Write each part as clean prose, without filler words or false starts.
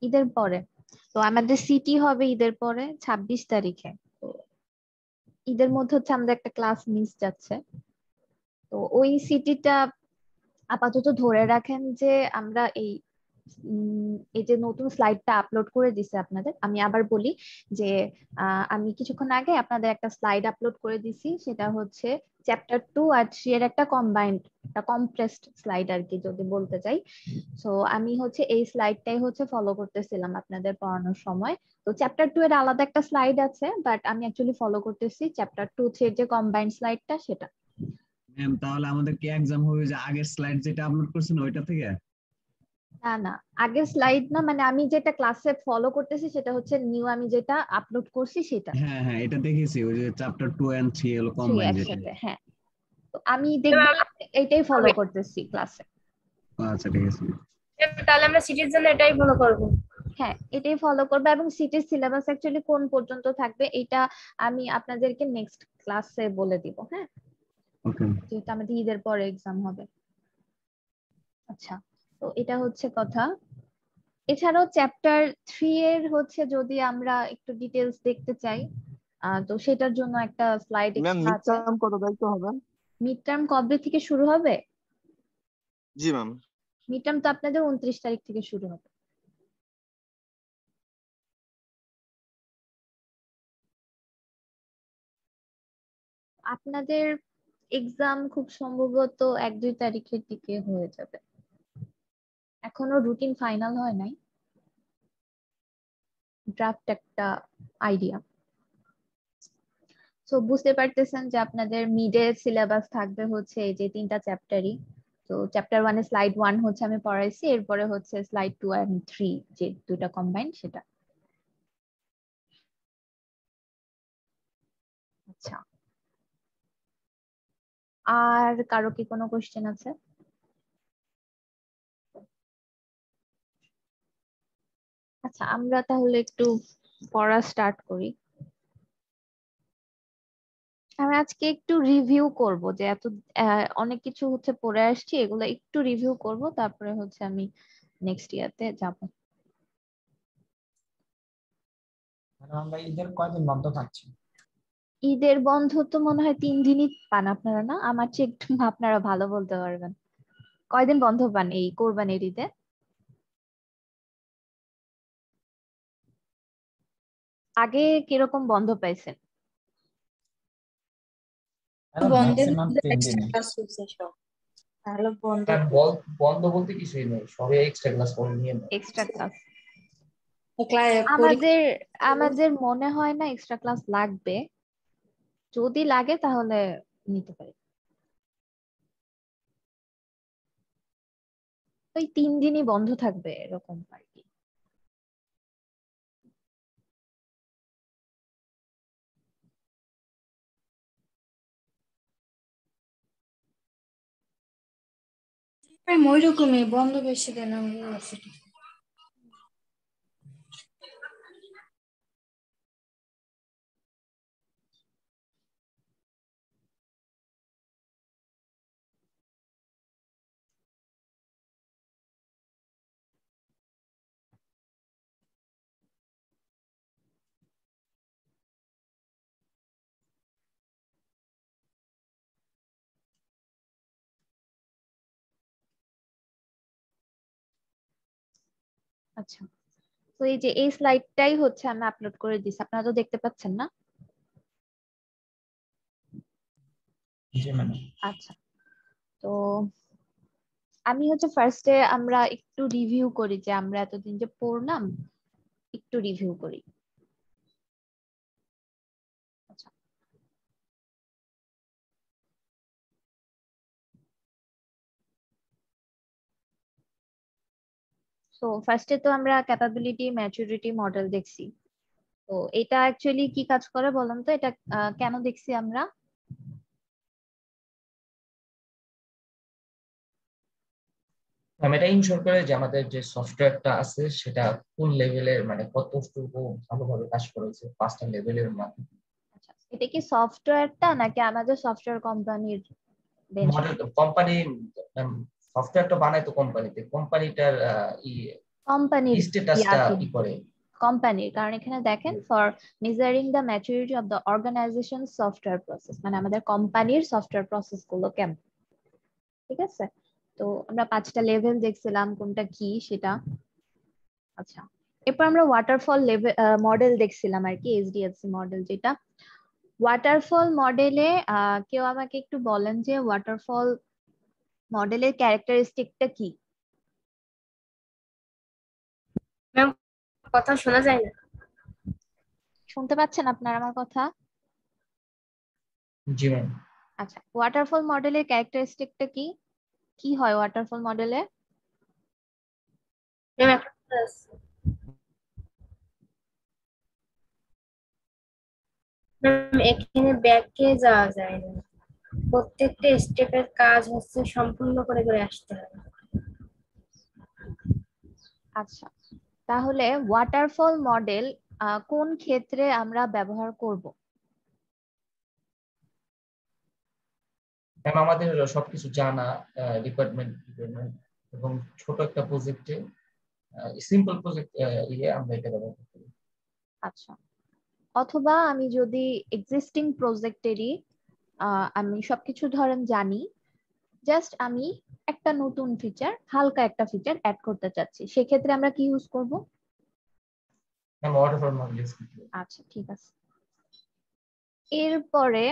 ঈদের পরে। তো আমাদের সিটি হবে ঈদের পরে 26 তারিখে। তো ঈদের মধ্যে হচ্ছে আমাদের একটা ক্লাস মিস যাচ্ছে। তো ওই সিটিটা আপাতত ধরে রাখেন যে আমরা এই যে নতুন স্লাইডটা আপলোড করে দিছে আপনাদের, আমি আবার বলি যে আমি কিছুক্ষণ আগে আপনাদের একটা স্লাইড আপলোড করে দিছি, সেটা হচ্ছে চ্যাপ্টার 2 আর 3 এর একটা কম্বাইন্ড, একটা কম্প্রেসড স্লাইড আর কি যদি বলতে চাই। সো আমি হচ্ছে এই স্লাইডটাই হচ্ছে ফলো করতেছিলাম আপনাদের পড়ানোর সময়। তো চ্যাপ্টার 2 এর আলাদা একটা স্লাইড আছে, বাট আমি অ্যাকচুয়ালি ফলো করতেছি চ্যাপ্টার 2 3 এর যে কম্বাইন্ড স্লাইডটা সেটা। ম্যাম তাহলে আমাদের কি এক্সাম হবে যে আগের স্লাইড যেটা আপলোড করছেন ওইটা থেকে? না না, আগের স্লাইড না, মানে আমি যেটা ক্লাসে ফলো করতেছি সেটা হচ্ছে নিউ, আমি যেটা আপলোড করছি সেটা। হ্যাঁ হ্যাঁ, এটা দেখেছি, ওই যে চ্যাপ্টার 2 and 3 হলো 3 কম্বাইন যেটা। একসাথে, হ্যাঁ। তো আমি দেখবো এইটাই ফলো করতেছি ক্লাসে। আচ্ছা ঠিক আছে। তাহলে আমরা সিটির জন্য এটাই ফলো করবো। হ্যাঁ, এটাই ফলো করবে, এবং সিটির সিলেবাস অ্যাকচুয়ালি কোন পর্যন্ত থাকবে এটা আমি আপনাদেরকে নেক্সট ক্লাসে বলে দিব। হ্যাঁ, ওকে। যেহেতু আমাদের ঈদের পরে এক্সাম হবে। আচ্ছা, তো এটা হচ্ছে কথা। এছাড়াও চ্যাপ্টার 3 এর হচ্ছে যদি আমরা একটু ডিটেলস দেখতে চাই, তো সেটার জন্য একটা স্লাইড ম্যাম এক্সট্রা মিড আছে। টার্ম কত দায়িত্ব হবে? মিড টার্ম কবে থেকে শুরু হবে? জি ম্যাম। মিড টার্ম তো আপনাদের 29 তারিখ থেকে শুরু হবে। আপনাদের এক্সাম খুব সম্ভবত 1-2 তারিখের দিকে হয়ে যাবে, এখনো রুটিন ফাইনাল হয় নাই, ড্রাফট একটা আইডিয়া। তো বুঝতে পারতেছেন যে আপনাদের মিডে সিলেবাস থাকবে হচ্ছে এই যে 3টা চ্যাপ্টারই। তো চ্যাপ্টার 1 এ স্লাইড 1 হচ্ছে আমি পড়াইছি, এরপরে হচ্ছে স্লাইড 2 and 3 যে দুটা কম্বাইন্ড সেটা। আচ্ছা, আর কারো কি কোনো কোশ্চেন আছে? আচ্ছা, আমরা তাহলে একটু পড়া স্টার্ট করি। আমি আজকে একটু রিভিউ করব যে এত অনেক কিছু হচ্ছে পড়ে আসছি, এগুলো একটু রিভিউ করব, তারপরে হচ্ছে আমি নেক্সট ইয়ারতে যাব। আমরা ঈদের কয়দিন বন্ধ পাচ্ছি? ঈদের বন্ধ তো মনে হয় 3 দিনই পান আপনারা, না? আমার চেয়ে একটু আপনারা ভালো বলতে পারবেন। কয়দিন বন্ধ পান এই কোরবানির ঈদে? আগে কিরকম বন্ধ পাইছেন? ম্যাক্সিমাম 3 দিনই। তাহলে বন্ধ বন্ধ বলতে কিছুই নেই, সবে এক্সট্রা ক্লাস করে নিয়ে নেয়। এক্সট্রা ক্লাস আমাদের আমাদের মনে হয় না এক্সট্রা ক্লাস লাগবে, যদি লাগে তাহলে নিতে পারি। ওই 3 দিনই বন্ধ থাকবে এরকম আর কি। ওই রকমই বন্ধ বেশি দেন আমরা। আচ্ছা, তো এই যে এই স্লাইডটাই হচ্ছে আমি আপলোড করে দিছি, আপনারা তো দেখতে পাচ্ছেন না? জি ম্যাম। আচ্ছা, তো আমি হচ্ছে ফার্স্টে আমরা একটু রিভিউ করি যে আমরা এতদিন যে পড়লাম, একটু রিভিউ করি। আচ্ছা, তো ফার্স্টে তো আমরা ক্যাপাবিলিটি ম্যাচুরিটি মডেল দেখছি। তো এটা অ্যাকচুয়ালি কি কাজ করে বলুন তো, এটা কেন দেখছি আমরা? এটা ইনশোর করে যে আমাদের যে সফটওয়্যারটা আছে সেটা কোন লেভেলের, মানে কতটুকু ভালোভাবে কাজ করেছে 5টা লেভেলের মধ্যে। আচ্ছা, এটা কি সফটওয়্যারটা নাকি আমাদের সফটওয়্যার কোম্পানির মডেল বেঞ্চমার্ক? তো কোম্পানি, সফটওয়্যারটা বানায় তো কোম্পানিতে, কোম্পানিটার কোম্পানির স্ট্যাটাসটা কি করে? কোম্পানির, কারণ এখানে দেখেন for measuring the maturity of the organization software process, মানে আমাদের কোম্পানির সফটওয়্যার প্রসেস গুলো কেমন। ঠিক আছে, তো আমরা 5টা লেভেল দেখছিলাম কোনটা কি সেটা। আচ্ছা, এরপর আমরা ওয়াটারফল লেভেল মডেল দেখছিলাম আর কি, এইচডিএলসি মডেল যেটা। ওয়াটারফল মডেলে কেউ আমাকে একটু বলেন যে ওয়াটারফল মডেলের ক্যারেক্টারিস্টিকটা কি? ম্যাম কথা শোনা যায় না। শুনতে পাচ্ছেন আপনারা আমার কথা? জি ম্যাম। আচ্ছা, ওয়াটারফল মডেলের ক্যারেক্টারিস্টিকটা কি? কি হয় ওয়াটারফল মডেলে? ম্যাম একটা কথা আছে। ম্যাম এখানে ব্যাকে যাওয়া যায় না, প্রত্যেকটা স্টেপের কাজ হচ্ছে সম্পূর্ণ করে করে আসতে হবে। আচ্ছা, তাহলে ওয়াটারফল মডেল কোন ক্ষেত্রে আমরা ব্যবহার করব? ম্যাম আমাদের সবকিছু জানা, রিকোয়ারমেন্ট এবং ছোট একটা প্রজেক্টে, সিম্পল প্রজেক্ট আমরা এটা ব্যবহার করতে পারি। আচ্ছা, অথবা আমি যদি এক্সিস্টিং প্রজেক্টেরই আমি সবকিছু ধরেন জানি, জাস্ট আমি একটা নতুন ফিচার, হালকা একটা ফিচার অ্যাড করতে চাচ্ছি, সেক্ষেত্রে আমরা কি ইউজ করব? ম্যাম ওয়াটারফল মডেল ইউজ করতে পারি। আচ্ছা ঠিক আছে। এরপরে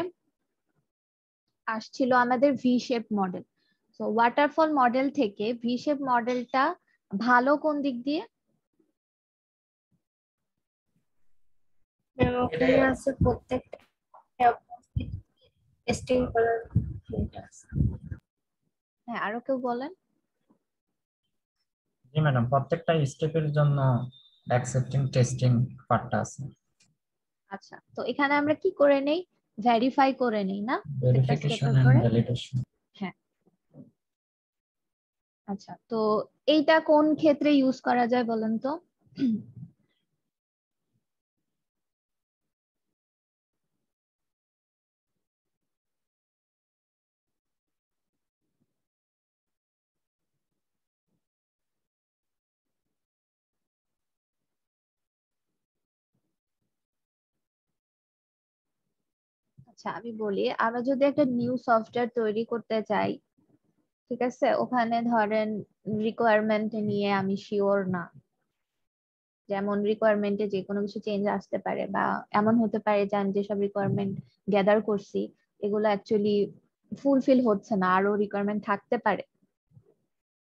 আসছিল আমাদের ভি শেপ মডেল। তো ওয়াটারফল মডেল থেকে ভি শেপ মডেলটা ভালো কোন দিক দিয়ে? ম্যাম ওখানে আছে প্রত্যেকটা টেস্টিং করার এটা আছে। হ্যাঁ, আরো কেউ বলেন। জি ম্যাডাম, প্রত্যেকটা স্টেপের জন্য অ্যাকসেপ্টিং টেস্টিং পার্টটা আছে। আচ্ছা, তো এখানে আমরা কি করে নেই? ভেরিফাই করে নেই না প্রত্যেকটা ভেরিফিকেশন স্টেপের এন্ড পরে? ভ্যালিডেশন। হ্যাঁ। আচ্ছা, তো এইটা কোন ক্ষেত্রে ইউজ করা যায় বলেন তো? আচ্ছা আমি বলি, আমরা যদি একটা নিউ সফটওয়্যার তৈরি করতে চাই, ঠিক আছে, ওখানে ধরেন রিকোয়ারমেন্ট নিয়ে আমি শিওর না, যেমন রিকোয়ারমেন্টে যে কোনো কিছু চেঞ্জ আসতে পারে, বা এমন হতে পারে যে আমি যেসব রিকোয়ারমেন্ট গ্যাদার করছি এগুলো অ্যাকচুয়ালি ফুলফিল হচ্ছে না, আরো রিকোয়ারমেন্ট থাকতে পারে।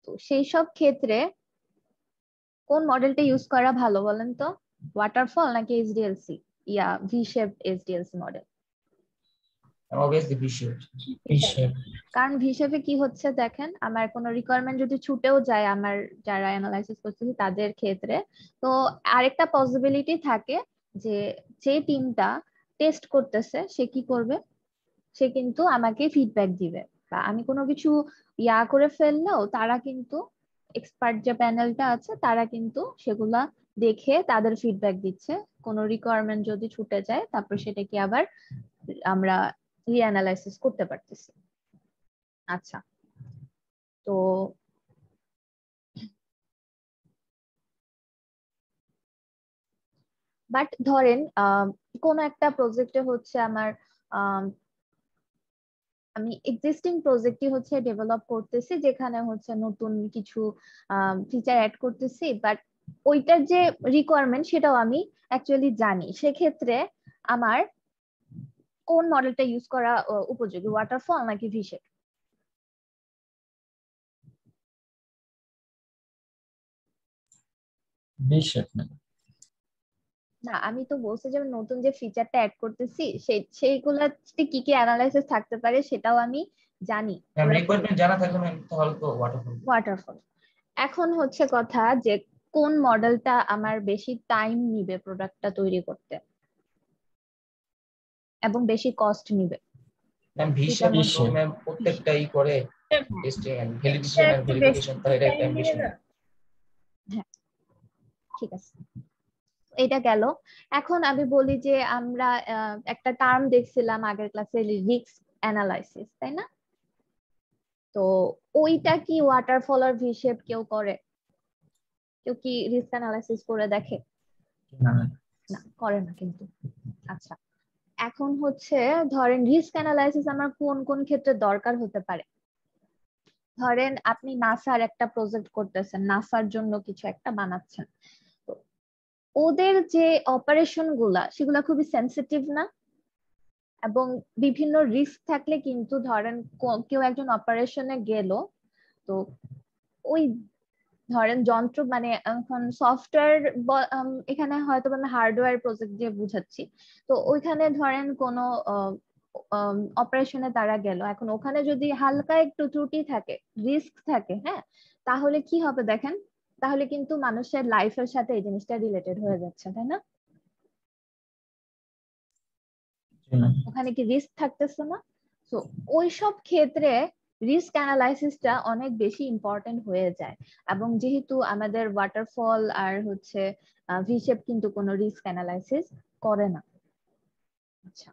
তো সেই সব ক্ষেত্রে কোন মডেলটা ইউজ করা ভালো বলেন তো? ওয়াটারফল নাকি এইচডিএলসি, ইয়া V shape HDLC model? Obviously V shape. কারণ ভি শেপে কি হচ্ছে দেখেন, আমার কোনো রিকোয়ারমেন্ট যদি ছুটেও যায় আমার যারা অ্যানালাইসিস করতেছে তাদের ক্ষেত্রে, তো আরেকটা পসিবিলিটি থাকে যে যে টিমটা টেস্ট করতেছে সে কি করবে, সে কিন্তু আমাকে ফিডব্যাক দিবে, বা আমি কোনো কিছু করে ফেললেও তারা কিন্তু, এক্সপার্ট যে প্যানেলটা আছে তারা কিন্তু সেগুলা দেখে তাদের ফিডব্যাক দিচ্ছে, কোনো রিকোয়ারমেন্ট যদি ছুটে যায় তারপর সেটাকে আবার আমরা রিঅ্যানালাইসিস করতে পারতেছি। আচ্ছা, তো বাট ধরেন কোন একটা প্রজেক্টে হচ্ছে আমার আমি এক্সিস্টিং প্রজেক্টই হচ্ছে ডেভেলপ করতেছি, যেখানে হচ্ছে নতুন কিছু ফিচার অ্যাড করতেছি, বাট ওইটার যে রিকোয়ারমেন্ট সেটাও আমি অ্যাকচুয়ালি জানি, সেক্ষেত্রে আমার কোন মডেলটা ইউজ করা উপযোগী, ওয়াটারফল নাকি ভি শেপ? ভি শেপ না, আমি তো বলছি যে নতুন যে ফিচারটা অ্যাড করতেছি সেইগুলাতে কি কি অ্যানালাইসিস থাকতে পারে সেটাও আমি জানি। রিকোয়ারমেন্ট জানা থাকলে ম্যাম তাহলে তো ওয়াটারফল। ওয়াটারফল। এখন হচ্ছে কথা যে কোন মডেলটা আমার বেশি টাইম নিবে প্রোডাক্টটা তৈরি করতে এবং বেশি কস্ট নিবে? ম্যাম ভি শেপ তো ম্যাম প্রত্যেকটাই করে testing and validation and verification, তাই এটা টাইম বেশি না। হ্যাঁ ঠিক আছে, এটা গেল। এখন আমি বলি যে আমরা একটা টার্ম দেখছিলাম আগের ক্লাসে, রিস্ক অ্যানালাইসিস, তাই না? তো ওইটা কি ওয়াটারফল আর ভি শেপ কেউ করে? কেউ কি রিস্ক অ্যানালাইসিস করে দেখে? না না, করে না কিন্তু। আচ্ছা, এখন হচ্ছে ধরেন রিস্ক অ্যানালাইসিস আমার কোন কোন ক্ষেত্রে দরকার হতে পারে। ধরেন আপনি নাসার একটা প্রজেক্ট করতেছেন, নাসার জন্য কিছু একটা বানাচ্ছেন, তো ওদের যে অপারেশন গুলা সেগুলা খুবই সেনসিটিভ না, এবং বিভিন্ন রিস্ক থাকলে কিন্তু ধরেন কেউ একজন অপারেশনে গেল, তো ওই ধরেন যন্ত্র মানে এখন সফটওয়্যার, এখানে হয়তো আমি হার্ডওয়্যার প্রজেক্ট দিয়ে বুঝাচ্ছি, তো ওইখানে ধরেন কোনো অপারেশনে তারা গেল, এখন ওখানে যদি হালকা একটু ত্রুটি থাকে, রিস্ক থাকে, হ্যাঁ, তাহলে কি হবে দেখেন, তাহলে কিন্তু মানুষের লাইফের সাথে এই জিনিসটা রিলেটেড হয়ে যাচ্ছে, তাই না? ওখানে কি রিস্ক থাকতেছে না? তো ওইসব ক্ষেত্রে রিস্ক অ্যানালাইসিসটা অনেক বেশি ইম্পর্টেন্ট হয়ে যায়, এবং যেহেতু আমাদের ওয়াটারফল আর হচ্ছে ভিশেপ কিন্তু কোনো রিস্ক অ্যানালাইসিস করে না। আচ্ছা,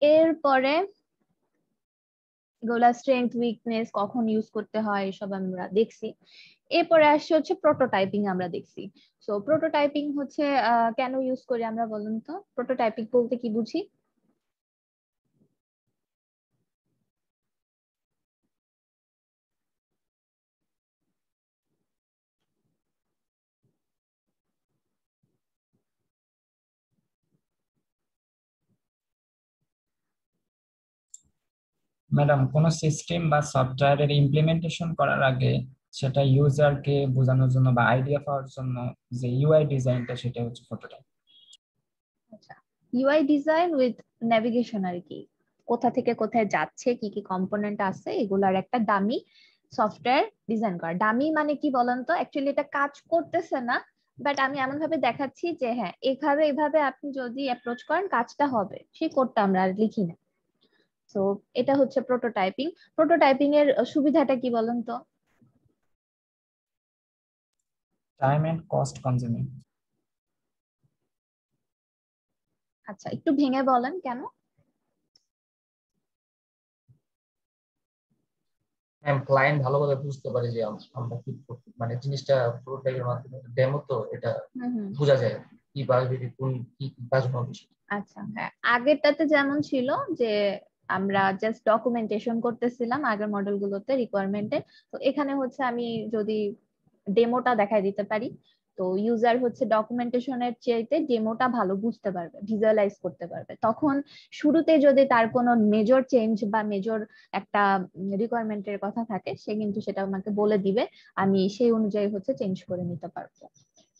এরপরে এগুলা স্ট্রেংথ উইকনেস কখন ইউজ করতে হয় এসব আমরা দেখছি। এরপরে আসছে হচ্ছে প্রোটোটাইপিং, আমরা দেখছি। সো প্রোটোটাইপিং হচ্ছে কেন ইউজ করি আমরা, বলুন তো? প্রোটোটাইপিং বলতে কি বুঝি? ম্যাডাম, কোন সিস্টেম বা সফটওয়্যারের ইমপ্লিমেন্টেশন করার আগে সেটা ইউজারকে বোঝানোর জন্য বা আইডিয়া পাওয়ার জন্য যে ইউআই ডিজাইনটা, সেটা হচ্ছে প্রোটোটাইপ। আচ্ছা, ইউআই ডিজাইন উইথ নেভিগেশন আর কি, কোথা থেকে কোথায় যাচ্ছে, কি কি কম্পোনেন্ট আছে, এগুলার একটা দামি সফটওয়্যার ডিজাইন করা। দামি মানে কি বলেন তো? অ্যাকচুয়ালি এটা কাজ করতেছে না, বাট আমি এমন ভাবে দেখাচ্ছি যে হ্যাঁ, এভাবে এভাবে আপনি যদি অ্যাপ্রোচ করেন কাজটা হবে, সেই কোডটা আমরা আর লিখি না। তো এটা হচ্ছে প্রোটোটাইপিং। প্রোটোটাইপিং এর সুবিধাটা কি বলেন তো? Time and cost consuming. আচ্ছা, একটু ভেঙে বলেন কেন? ক্লায়েন্ট ভালোভাবে বুঝতে পারে যে আমরা কি মানে জিনিসটা প্রোটোটাইপের মাধ্যমে ডেমো, তো এটা বোঝা যায় কিভাবে কোন কি কাজ হবে। আচ্ছা, হ্যাঁ, আগেরটাতে যেমন ছিল যে আমরা জাস্ট ডকুমেন্টেশন করতেছিলাম আগের মডেল গুলোতে রিকোয়ারমেন্টে, তো এখানে হচ্ছে আমি যদি ডেমোটা দেখাই দিতে পারি, তো ইউজার হচ্ছে ডকুমেন্টেশনের চাইতে ডেমোটা ভালো বুঝতে পারবে, ভিজুয়ালাইজ করতে পারবে। তখন শুরুতে যদি তার কোনো মেজর চেঞ্জ বা মেজর একটা রিকোয়ারমেন্টের কথা থাকে, সে কিন্তু সেটা আমাকে বলে দিবে, আমি সেই অনুযায়ী হচ্ছে চেঞ্জ করে নিতে পারবো।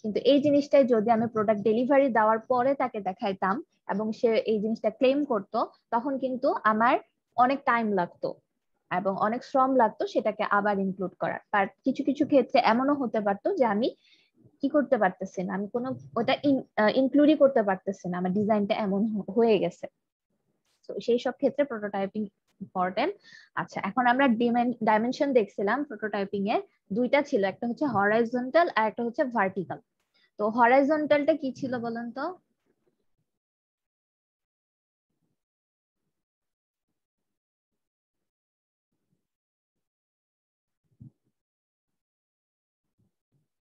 কিন্তু এই জিনিসটাই যদি আমি প্রোডাক্ট ডেলিভারি দেওয়ার পরে তাকে দেখাইতাম এবং সে এই জিনিসটা ক্লেম করতো, তখন কিন্তু আমার অনেক টাইম লাগতো এবং অনেক শ্রম লাগতো সেটাকে আবার ইনক্লুড করার। আর কিছু কিছু ক্ষেত্রে এমনও হতে পারতো যে আমি কি করতে পারতেছি না, আমি কোনো ওটা ইনক্লুডই করতে পারতেছি না, আমার ডিজাইনটা এমন হয়ে গেছে। তো সেই সব ক্ষেত্রে প্রোটোটাইপিং ইম্পর্টেন্ট। আচ্ছা, এখন আমরা ডাইমেনশন দেখছিলাম প্রোটোটাইপিং এর, দুইটা ছিল, একটা হচ্ছে হরাইজন্টাল আর একটা হচ্ছে ভার্টিক্যাল। তো হরাইজন্টালটা কি ছিল বলেন তো?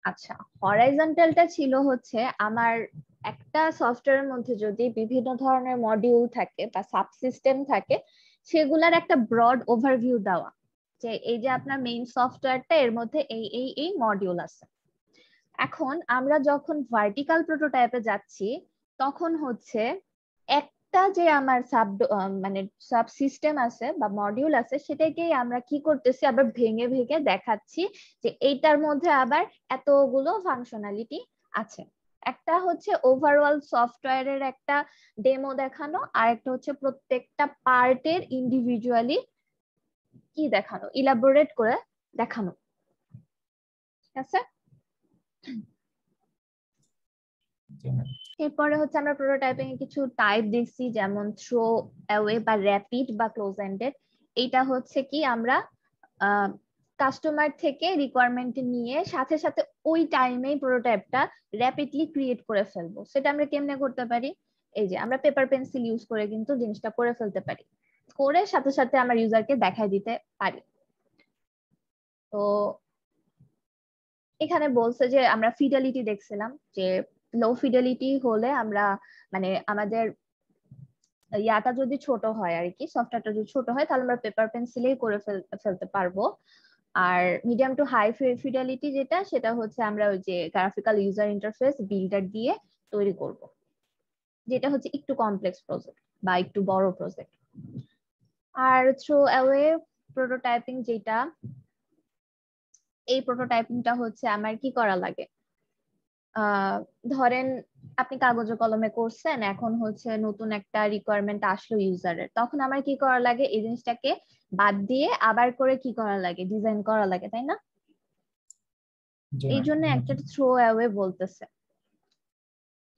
আচ্ছা, হরাইজন্টালটা ছিল হচ্ছে আমার একটা সফটওয়্যারের মধ্যে যদি বিভিন্ন ধরনের মডিউল থাকে বা সাবসিস্টেম থাকে, সেগুলার একটা ব্রড ওভারভিউ দেওয়া, যে এই যে আপনার মেইন সফটওয়্যারটা, এর মধ্যে এই এই এই মডিউল আছে। এখন আমরা যখন ভার্টিক্যাল প্রোটোটাইপে যাচ্ছি, তখন হচ্ছে একটা যে আমার মানে সাব সিস্টেম আছে বা মডিউল আছে, সেটাকেই আমরা কি করতেছি, আবার ভেঙে ভেঙে দেখাচ্ছি যে এইটার মধ্যে আবার এতগুলো ফাংশনালিটি আছে। একটা হচ্ছে ওভারঅল সফটওয়্যারের একটা ডেমো দেখানো, আর একটা হচ্ছে প্রত্যেকটা পার্টের ইন্ডিভিজুয়ালি কি দেখানো, ইলাবোরেট করে দেখানো। ঠিক আছে? এরপরে হচ্ছে আমরা প্রোটোটাইপিং এর কিছু টাইপ দেখছি, যেমন থ্রো অ্যাওয়ে বা র্যাপিড বা ক্লোজ এন্ডেড। এইটা হচ্ছে কি আমরা কাস্টমার থেকে রিকোয়ারমেন্ট নিয়ে সাথে সাথে ওই টাইমেই প্রোটোটাইপটা র্যাপিডলি ক্রিয়েট করে ফেলবো। সেটা আমরা কেমনে করতে পারি? এই যে আমরা পেপার পেন্সিল ইউজ করে কিন্তু জিনিসটা করে ফেলতে পারি, করে সাথে সাথে আমার ইউজারকে দেখাই দিতে পারি। তো এখানে বলছে যে আমরা ফিডেলিটি দেখছিলাম যে লো ফিডেলিটি হলে আমরা মানে আমাদের ইয়াটা যদি ছোট হয় আর কি, সফটওয়্যারটা যদি ছোট হয় তাহলে আমরা পেপার পেন্সিলেই করে ফেলতে পারবো। আর মিডিয়াম টু হাই ফিডেলিটি যেটা, সেটা হচ্ছে আমরা ওই যে গ্রাফিক্যাল ইউজার ইন্টারফেস বিল্ডার দিয়ে তৈরি করব, যেটা হচ্ছে একটু কমপ্লেক্স প্রজেক্ট বা একটু বড় প্রজেক্ট। আর থ্রো অ্যাওয়ে প্রোটোটাইপিং যেটা, এই প্রোটোটাইপিংটা হচ্ছে আমার কি করা লাগে, ধরেন আপনি কাগজে কলমে করছেন, এখন হচ্ছে নতুন একটা রিকোয়ারমেন্ট আসলো ইউজারের, তখন আমার কি করা লাগে, এই জিনিসটাকে বাদ দিয়ে আবার করে কি করা লাগে, ডিজাইন করা লাগে, তাই না? এই জন্য একটা থ্রো অ্যাওয়ে বলতেছে।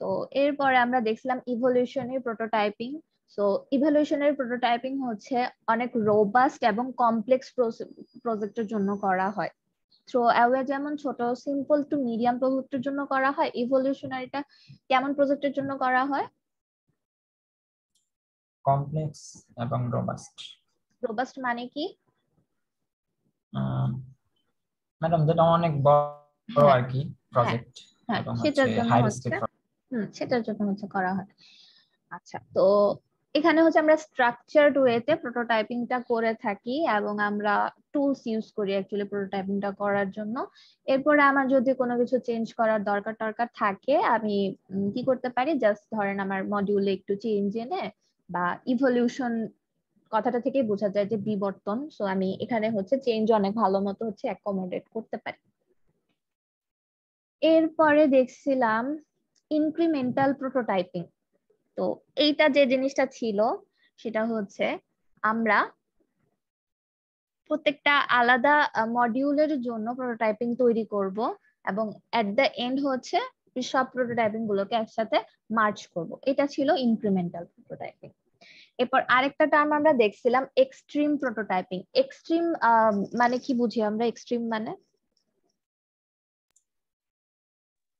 তো এরপরে আমরা দেখছিলাম evolutionary prototyping. So evolutionary prototyping হচ্ছে অনেক রোবাস্ট এবং কমপ্লেক্স প্রজেক্টের জন্য করা হয়। থ্রো অ্যাওয়ে যেমন ছোট সিম্পল টু মিডিয়াম প্রজেক্টের জন্য করা হয়, ইভলিউশনারিটা কেমন প্রজেক্টের জন্য করা হয়? কমপ্লেক্স এবং রোবাস্ট। রোবাস্ট মানে কি ম্যাডাম? যেটা অনেক বড় আর কি প্রজেক্ট হ্যাঁ, এবং সেটার হচ্ছে জন্য হাই হচ্ছে রিস্ক। সেটার জন্য হচ্ছে করা হয়। আচ্ছা, তো এখানে হচ্ছে আমরা স্ট্রাকচারড ওয়েতে প্রোটোটাইপিংটা করে থাকি এবং আমরা টুলস ইউজ করি অ্যাকচুয়ালি প্রোটোটাইপিংটা করার জন্য। এরপরে আমার যদি কোনো কিছু চেঞ্জ করার দরকার থাকে, আমি কি করতে পারি, জাস্ট ধরেন আমার মডিউলে একটু চেঞ্জ এনে, বা ইভলিউশন কথাটা থেকেই বোঝা যায় যে বিবর্তন, সো আমি এখানে হচ্ছে চেঞ্জ অনেক ভালো মতো হচ্ছে অ্যাকোমোডেট করতে পারি। এরপরে দেখছিলাম ইনক্রিমেন্টাল প্রোটোটাইপিং। তো এইটা যে জিনিসটা ছিল সেটা হচ্ছে আমরা প্রত্যেকটা আলাদা মডিউলের জন্য প্রোটোটাইপিং তৈরি করব এবং এট দ্য এন্ড হচ্ছে সব প্রোটোটাইপিং গুলোকে একসাথে মার্জ করব। এটা ছিল ইনক্রিমেন্টাল প্রোটোটাইপিং। এরপর আরেকটা টার্ম আমরা দেখছিলাম এক্সট্রিম প্রোটোটাইপিং। এক্সট্রিম মানে কি বুঝি আমরা? এক্সট্রিম মানে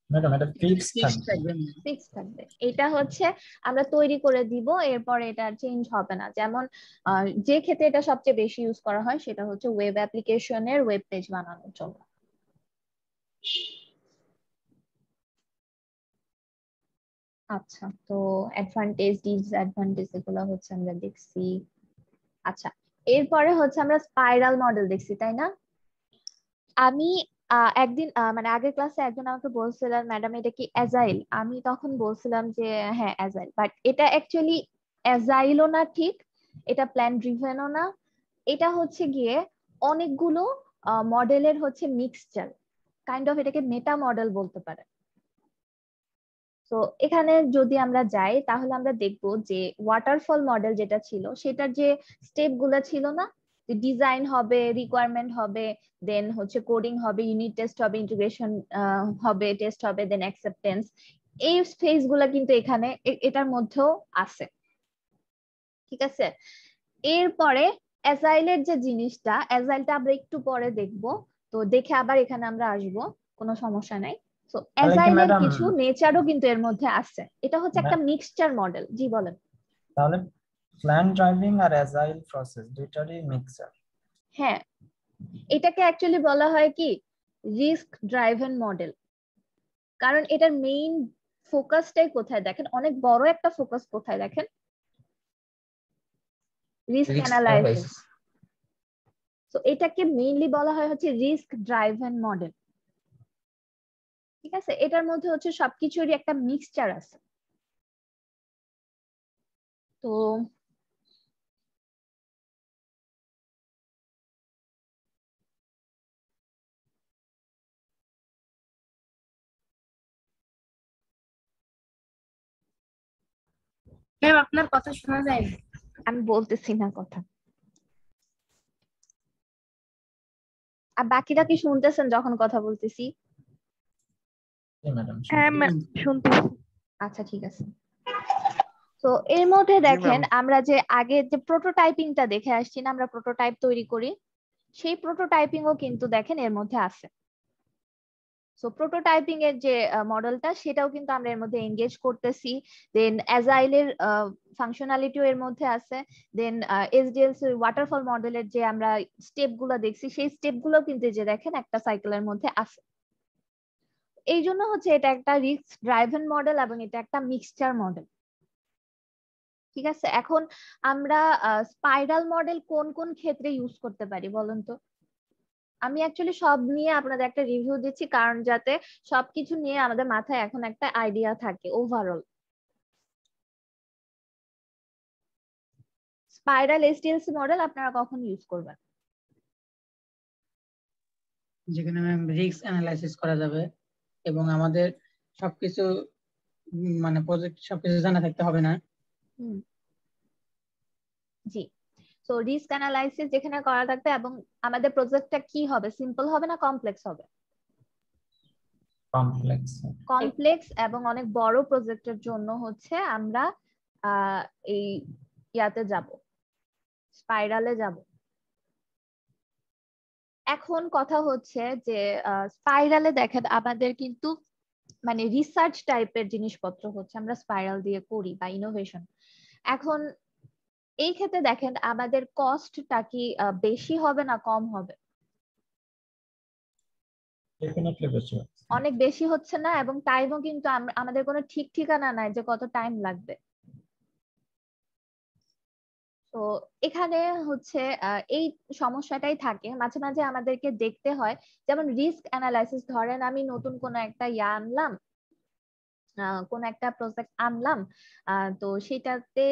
ম্যাডাম এটা ফিক্স থাকবে। ফিক্স থাকবে। এটা হচ্ছে আমরা তৈরি করে দিব, এরপর এটা চেঞ্জ হবে না। যেমন যে ক্ষেত্রে এটা সবচেয়ে বেশি ইউজ করা হয় সেটা হচ্ছে ওয়েব অ্যাপ্লিকেশনের ওয়েব পেজ বানানোর জন্য। আচ্ছা, তো অ্যাডভান্টেজ ডিসঅ্যাডভান্টেজ এগুলো হচ্ছে আমরা দেখছি। আচ্ছা, এরপরে হচ্ছে আমরা স্পাইরাল মডেল দেখছি, তাই না? আমি একদিন মানে আগের ক্লাসে একজন আমাকে বলছিলেন, ম্যাডাম এটা কি অ্যাজাইল? আমি তখন বলছিলাম যে হ্যাঁ অ্যাজাইল, বাট এটা অ্যাকচুয়ালি অ্যাজাইলও না, ঠিক এটা প্ল্যান ড্রিভেনও না। এটা হচ্ছে গিয়ে অনেকগুলো মডেলের হচ্ছে মিক্সচার, কাইন্ড অফ এটাকে মেটা মডেল বলতে পারে। তো এখানে যদি আমরা যাই তাহলে আমরা দেখব যে ওয়াটারফল মডেল যেটা ছিল সেটার যে স্টেপ গুলা ছিল না, ডিজাইন হবে, রিকোয়ারমেন্ট হবে, দেন হচ্ছে কোডিং হবে, ইউনিট টেস্ট হবে, ইন্টিগ্রেশন হবে, টেস্ট হবে, দেন অ্যাকসেপ্টেন্স, এই ফেজ গুলা কিন্তু এখানে এটার মধ্যেও আছে। ঠিক আছে, এরপরে অ্যাজাইলের যে জিনিসটা, অ্যাজাইলটা আমরা একটু পরে দেখব, তো দেখে আবার এখানে আমরা আসব, কোনো সমস্যা নাই। তো অ্যাজাইলের কিছু নেচারও কিন্তু এর মধ্যে আছে। এটা হচ্ছে একটা মিক্সচার মডেল। জি বলেন। তাহলে প্ল্যান ড্রাইভিং আর অ্যাজাইল প্রসেস দুইটারই মিক্সচার। হ্যাঁ, এটাকে অ্যাকচুয়ালি বলা হয় কি রিস্ক ড্রাইভেন মডেল, কারণ এটার মেইন ফোকাসটাই কোথায় দেখেন, অনেক বড় একটা ফোকাস কোথায় দেখেন, রিস্ক অ্যানালাইসিস। তো এটাকে মেইনলি বলা হয় হচ্ছে রিস্ক ড্রাইভেন মডেল। ঠিক আছে, এটার মধ্যে হচ্ছে সবকিছুরই একটা মিক্সচার আছে। তো ম্যাম আপনার কথা শোনা যায় না। আমি বলতেছি না কথা, আর বাকিরা কি শুনতেছেন যখন কথা বলতেছি? হ্যাঁ শুনতেছি। আচ্ছা ঠিক আছে। তো এর মধ্যে দেখেন আমরা যে আগে যে প্রোটোটাইপিংটা দেখে আসছি না, আমরা প্রোটোটাইপ তৈরি করি, সেই প্রোটোটাইপিংও কিন্তু দেখেন এর মধ্যে আছে। সো প্রোটোটাইপিং এর যে মডেলটা সেটাও কিন্তু আমরা এর মধ্যে এনগেজ করতেছি। দেন অ্যাজাইলের ফাংশনালিটিও এর মধ্যে আছে। দেন এসডিএলসি ওয়াটারফল মডেলের যে আমরা স্টেপ গুলো দেখছি সেই স্টেপ গুলো কিন্তু যে দেখেন একটা সাইকেলের মধ্যে আছে। এই জন্য হচ্ছে এটা একটা রিস্ক ড্রাইভেন মডেল এবং এটা একটা মিক্সচার মডেল। ঠিক আছে, এখন আমরা স্পাইরাল মডেল কোন কোন ক্ষেত্রে ইউজ করতে পারি বলুন তো? আমি অ্যাকচুয়ালি সব নিয়ে আপনাদের একটা রিভিউ দিচ্ছি, কারণ যাতে সবকিছু নিয়ে আমাদের মাথায় এখন একটা আইডিয়া থাকে ওভারঅল। স্পাইরাল এসডিএলসি মডেল আপনারা কখন ইউজ করবেন? যেখানে রিস্ক অ্যানালাইসিস করা যাবে এবং আমাদের সবকিছু মানে প্রজেক্ট সবকিছু জানা থাকতে হবে না। জি, সো রিস্ক অ্যানালাইসিস যেখানে করা থাকবে এবং আমাদের প্রজেক্টটা কি হবে, সিম্পল হবে না কমপ্লেক্স হবে? কমপ্লেক্স। কমপ্লেক্স এবং অনেক বড় প্রজেক্টের জন্য হচ্ছে আমরা এই ইয়াতে যাব, স্পাইরালে যাব। এখন কথা হচ্ছে যে স্পাইরালে দেখেন আমাদের কিন্তু মানে রিসার্চ টাইপের জিনিসপত্র হচ্ছে আমরা স্পাইরাল দিয়ে করি বা ইনোভেশন। এখন এই ক্ষেত্রে দেখেন আমাদের কস্টটা কি বেশি হবে না কম হবে? ডেফিনেটলি বেশি। অনেক বেশি হচ্ছে না, এবং টাইমও কিন্তু আমাদের কোনো ঠিক ঠিকানা নাই যে কত টাইম লাগবে। তো এখানে হচ্ছে এই সমস্যাটাই থাকে, মাঝে মাঝে আমাদেরকে দেখতে হয়। যেমন রিস্ক অ্যানালাইসিস, ধরেন আমি নতুন কোন একটা আনলাম, কোন একটা প্রজেক্ট আনলাম, তো সেটাতে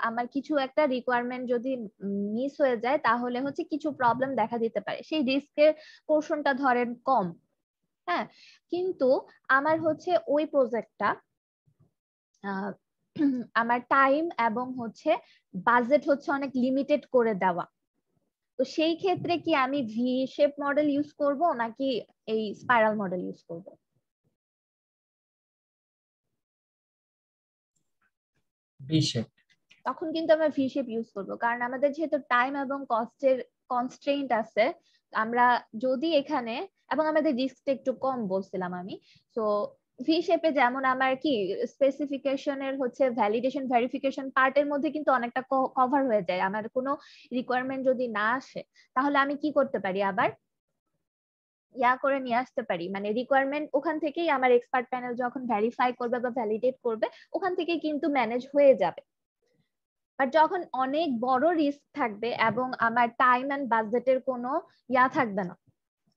আমার কিছু একটা রিকোয়ারমেন্ট যদি মিস হয়ে যায় তাহলে হচ্ছে কিছু প্রবলেম দেখা দিতে পারে, সেই রিস্কের পোর্শনটা ধরেন কম। হ্যাঁ, কিন্তু আমার হচ্ছে ওই প্রজেক্টটা আমার টাইম এবং হচ্ছে বাজেট হচ্ছে অনেক লিমিটেড করে দেওয়া। তো সেই ক্ষেত্রে কি আমি ভি শেপ মডেল ইউজ করব নাকি এই স্পাইরাল মডেল ইউজ করব? V shape. তখন কিন্তু আমরা ভি শেপ ইউজ করব, কারণ আমাদের যেহেতু টাইম এবং কস্টের কনস্ট্রেইন্ট আছে। আমরা যদি এখানে, এবং আমাদের রিস্কটা একটু কম বলছিলাম আমি, তো ভি শেপে যেমন আমার কি স্পেসিফিকেশনের হচ্ছে ভ্যালিডেশন ভেরিফিকেশন পার্টের মধ্যে কিন্তু অনেকটা কভার হয়ে যায়। আমার কোনো রিকোয়ারমেন্ট যদি না আসে তাহলে আমি কি করতে পারি, আবার করে নিয়ে আসতে পারি, মানে রিকোয়ারমেন্ট ওখান থেকেই আমার এক্সপার্ট প্যানেল যখন ভেরিফাই করবে বা ভ্যালিডেট করবে ওখান থেকেই কিন্তু ম্যানেজ হয়ে যাবে। বাট যখন অনেক বড় রিস্ক থাকবে এবং আমার টাইম এন্ড বাজেটের কোনো থাকবে না,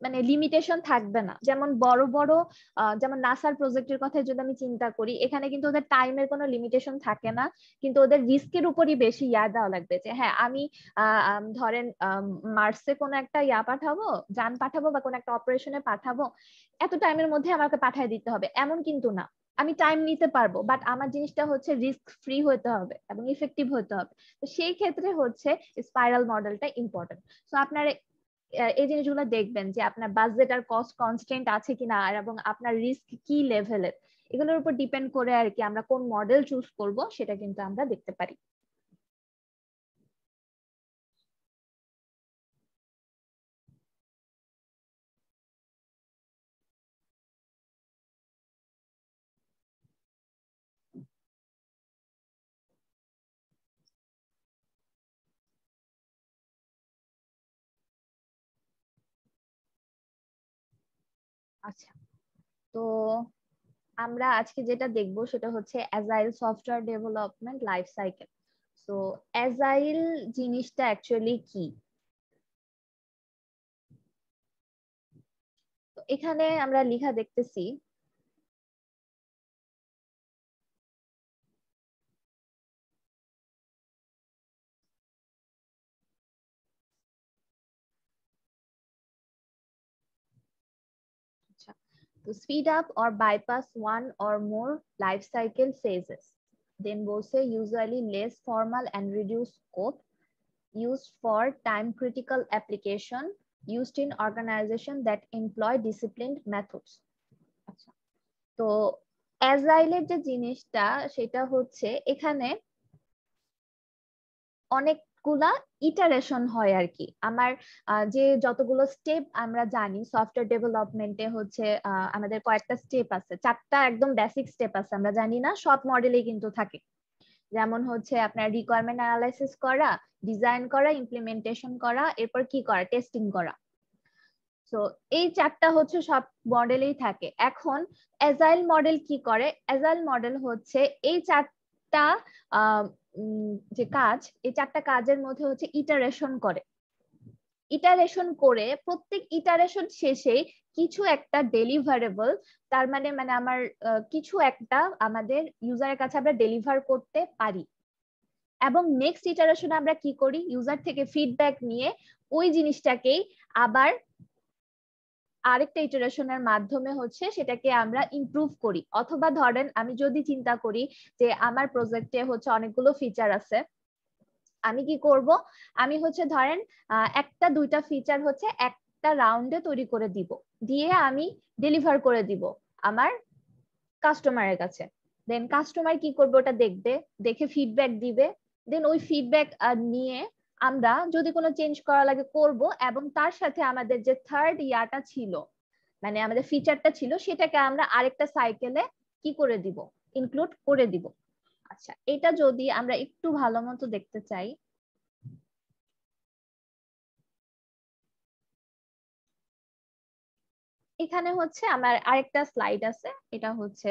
মানে লিমিটেশন থাকবে না, যেমন বড় বড় যেমন নাসার প্রজেক্টের কথা যদি আমি চিন্তা করি, এখানে কিন্তু ওদের টাইমের কোনো লিমিটেশন থাকে না, কিন্তু ওদের রিস্কের উপরই বেশি দেওয়া লাগবে যে হ্যাঁ আমি ধরেন মার্সে কোনো একটা পাঠাবো, যান পাঠাবো বা কোনো একটা অপারেশনে পাঠাবো, এত টাইমের মধ্যে আমাকে পাঠিয়ে দিতে হবে, এমন কিন্তু না। আমি টাইম নিতে পারবো, বাট আমার জিনিসটা হচ্ছে রিস্ক ফ্রি হতে হবে এবং ইফেক্টিভ হতে হবে। তো সেই ক্ষেত্রে হচ্ছে স্পাইরাল মডেলটা ইম্পর্টেন্ট। তো আপনার এই জিনিসগুলো দেখবেন যে আপনার বাজেট আর কস্ট কনস্ট্রেন্ট আছে কিনা, আর এবং আপনার রিস্ক কি লেভেলের, এগুলোর উপর ডিপেন্ড করে আর কি আমরা কোন মডেল চুজ করব সেটা কিন্তু আমরা দেখতে পারি। আচ্ছা, তো আমরা আজকে যেটা দেখবো সেটা হচ্ছে agile software development life cycle. So agile জিনিসটা অ্যাকচুয়ালি কি? তো এখানে আমরা লেখা দেখতেছি to speed up or bypass one or more life cycle phases. Then BOSE usually less formal and reduced scope, used for time critical application, used in organization that employ disciplined methods. তো অ্যাজাইলের যে জিনিসটা সেটা হচ্ছে এখানে অনেকগুলা iteration হয় আর কি। আমার যে যতগুলো স্টেপ আমরা জানি সফটওয়্যার ডেভেলপমেন্টে হচ্ছে আমাদের কয়েকটা স্টেপ আছে, 4টা একদম বেসিক স্টেপ আছে, আমরা জানি না সব মডেলেই কিন্তু থাকে। যেমন হচ্ছে আপনার রিকোয়ারমেন্ট অ্যানালাইসিস করা, ডিজাইন করা, ইমপ্লিমেন্টেশন করা, এরপর কি করা, টেস্টিং করা। সো এই চারটা হচ্ছে সব মডেলেই থাকে। এখন অ্যাজাইল মডেল কি করে? অ্যাজাইল মডেল হচ্ছে এই চারটা যে কাজ, এই চারটা কাজের মধ্যে হচ্ছে ইটারেশন করে। ইটারেশন করে প্রত্যেক ইটারেশন শেষে কিছু একটা ডেলিভারেবল, তার মানে আমার কিছু একটা আমাদের ইউজারের কাছে আমরা ডেলিভার করতে পারি। এবং নেক্সট ইটারেশনে আমরা কি করি? ইউজার থেকে ফিডব্যাক নিয়ে ওই জিনিসটাকেই আবার আরেকটা ইটারেশনের মাধ্যমে হচ্ছে সেটাকে আমরা ইমপ্রুভ করি। অথবা ধরেন আমি যদি চিন্তা করি যে আমার প্রজেক্টে হচ্ছে অনেকগুলো ফিচার আছে, আমি কি করব? আমি হচ্ছে ধরেন একটা দুইটা ফিচার হচ্ছে একটা রাউন্ডে তৈরি করে দিব, দিয়ে আমি ডেলিভার করে দিব আমার কাস্টমারের কাছে। দেন কাস্টমার কি করবে? ওটা দেখবে, দেখে ফিডব্যাক দিবে। দেন ওই ফিডব্যাক নিয়ে আমরা যদি কোনো চেঞ্জ করা লাগে করব, এবং তার সাথে আমাদের যে থার্ড ইয়াটা ছিল, মানে আমাদের ফিচারটা ছিল, সেটাকে আমরা আরেকটা সাইকেলে কি করে দিব? ইনক্লুড করে দিব। আচ্ছা, এটা যদি আমরা একটু ভালো মতো দেখতে চাই, এখানে হচ্ছে আমার আরেকটা স্লাইড আছে, এটা হচ্ছে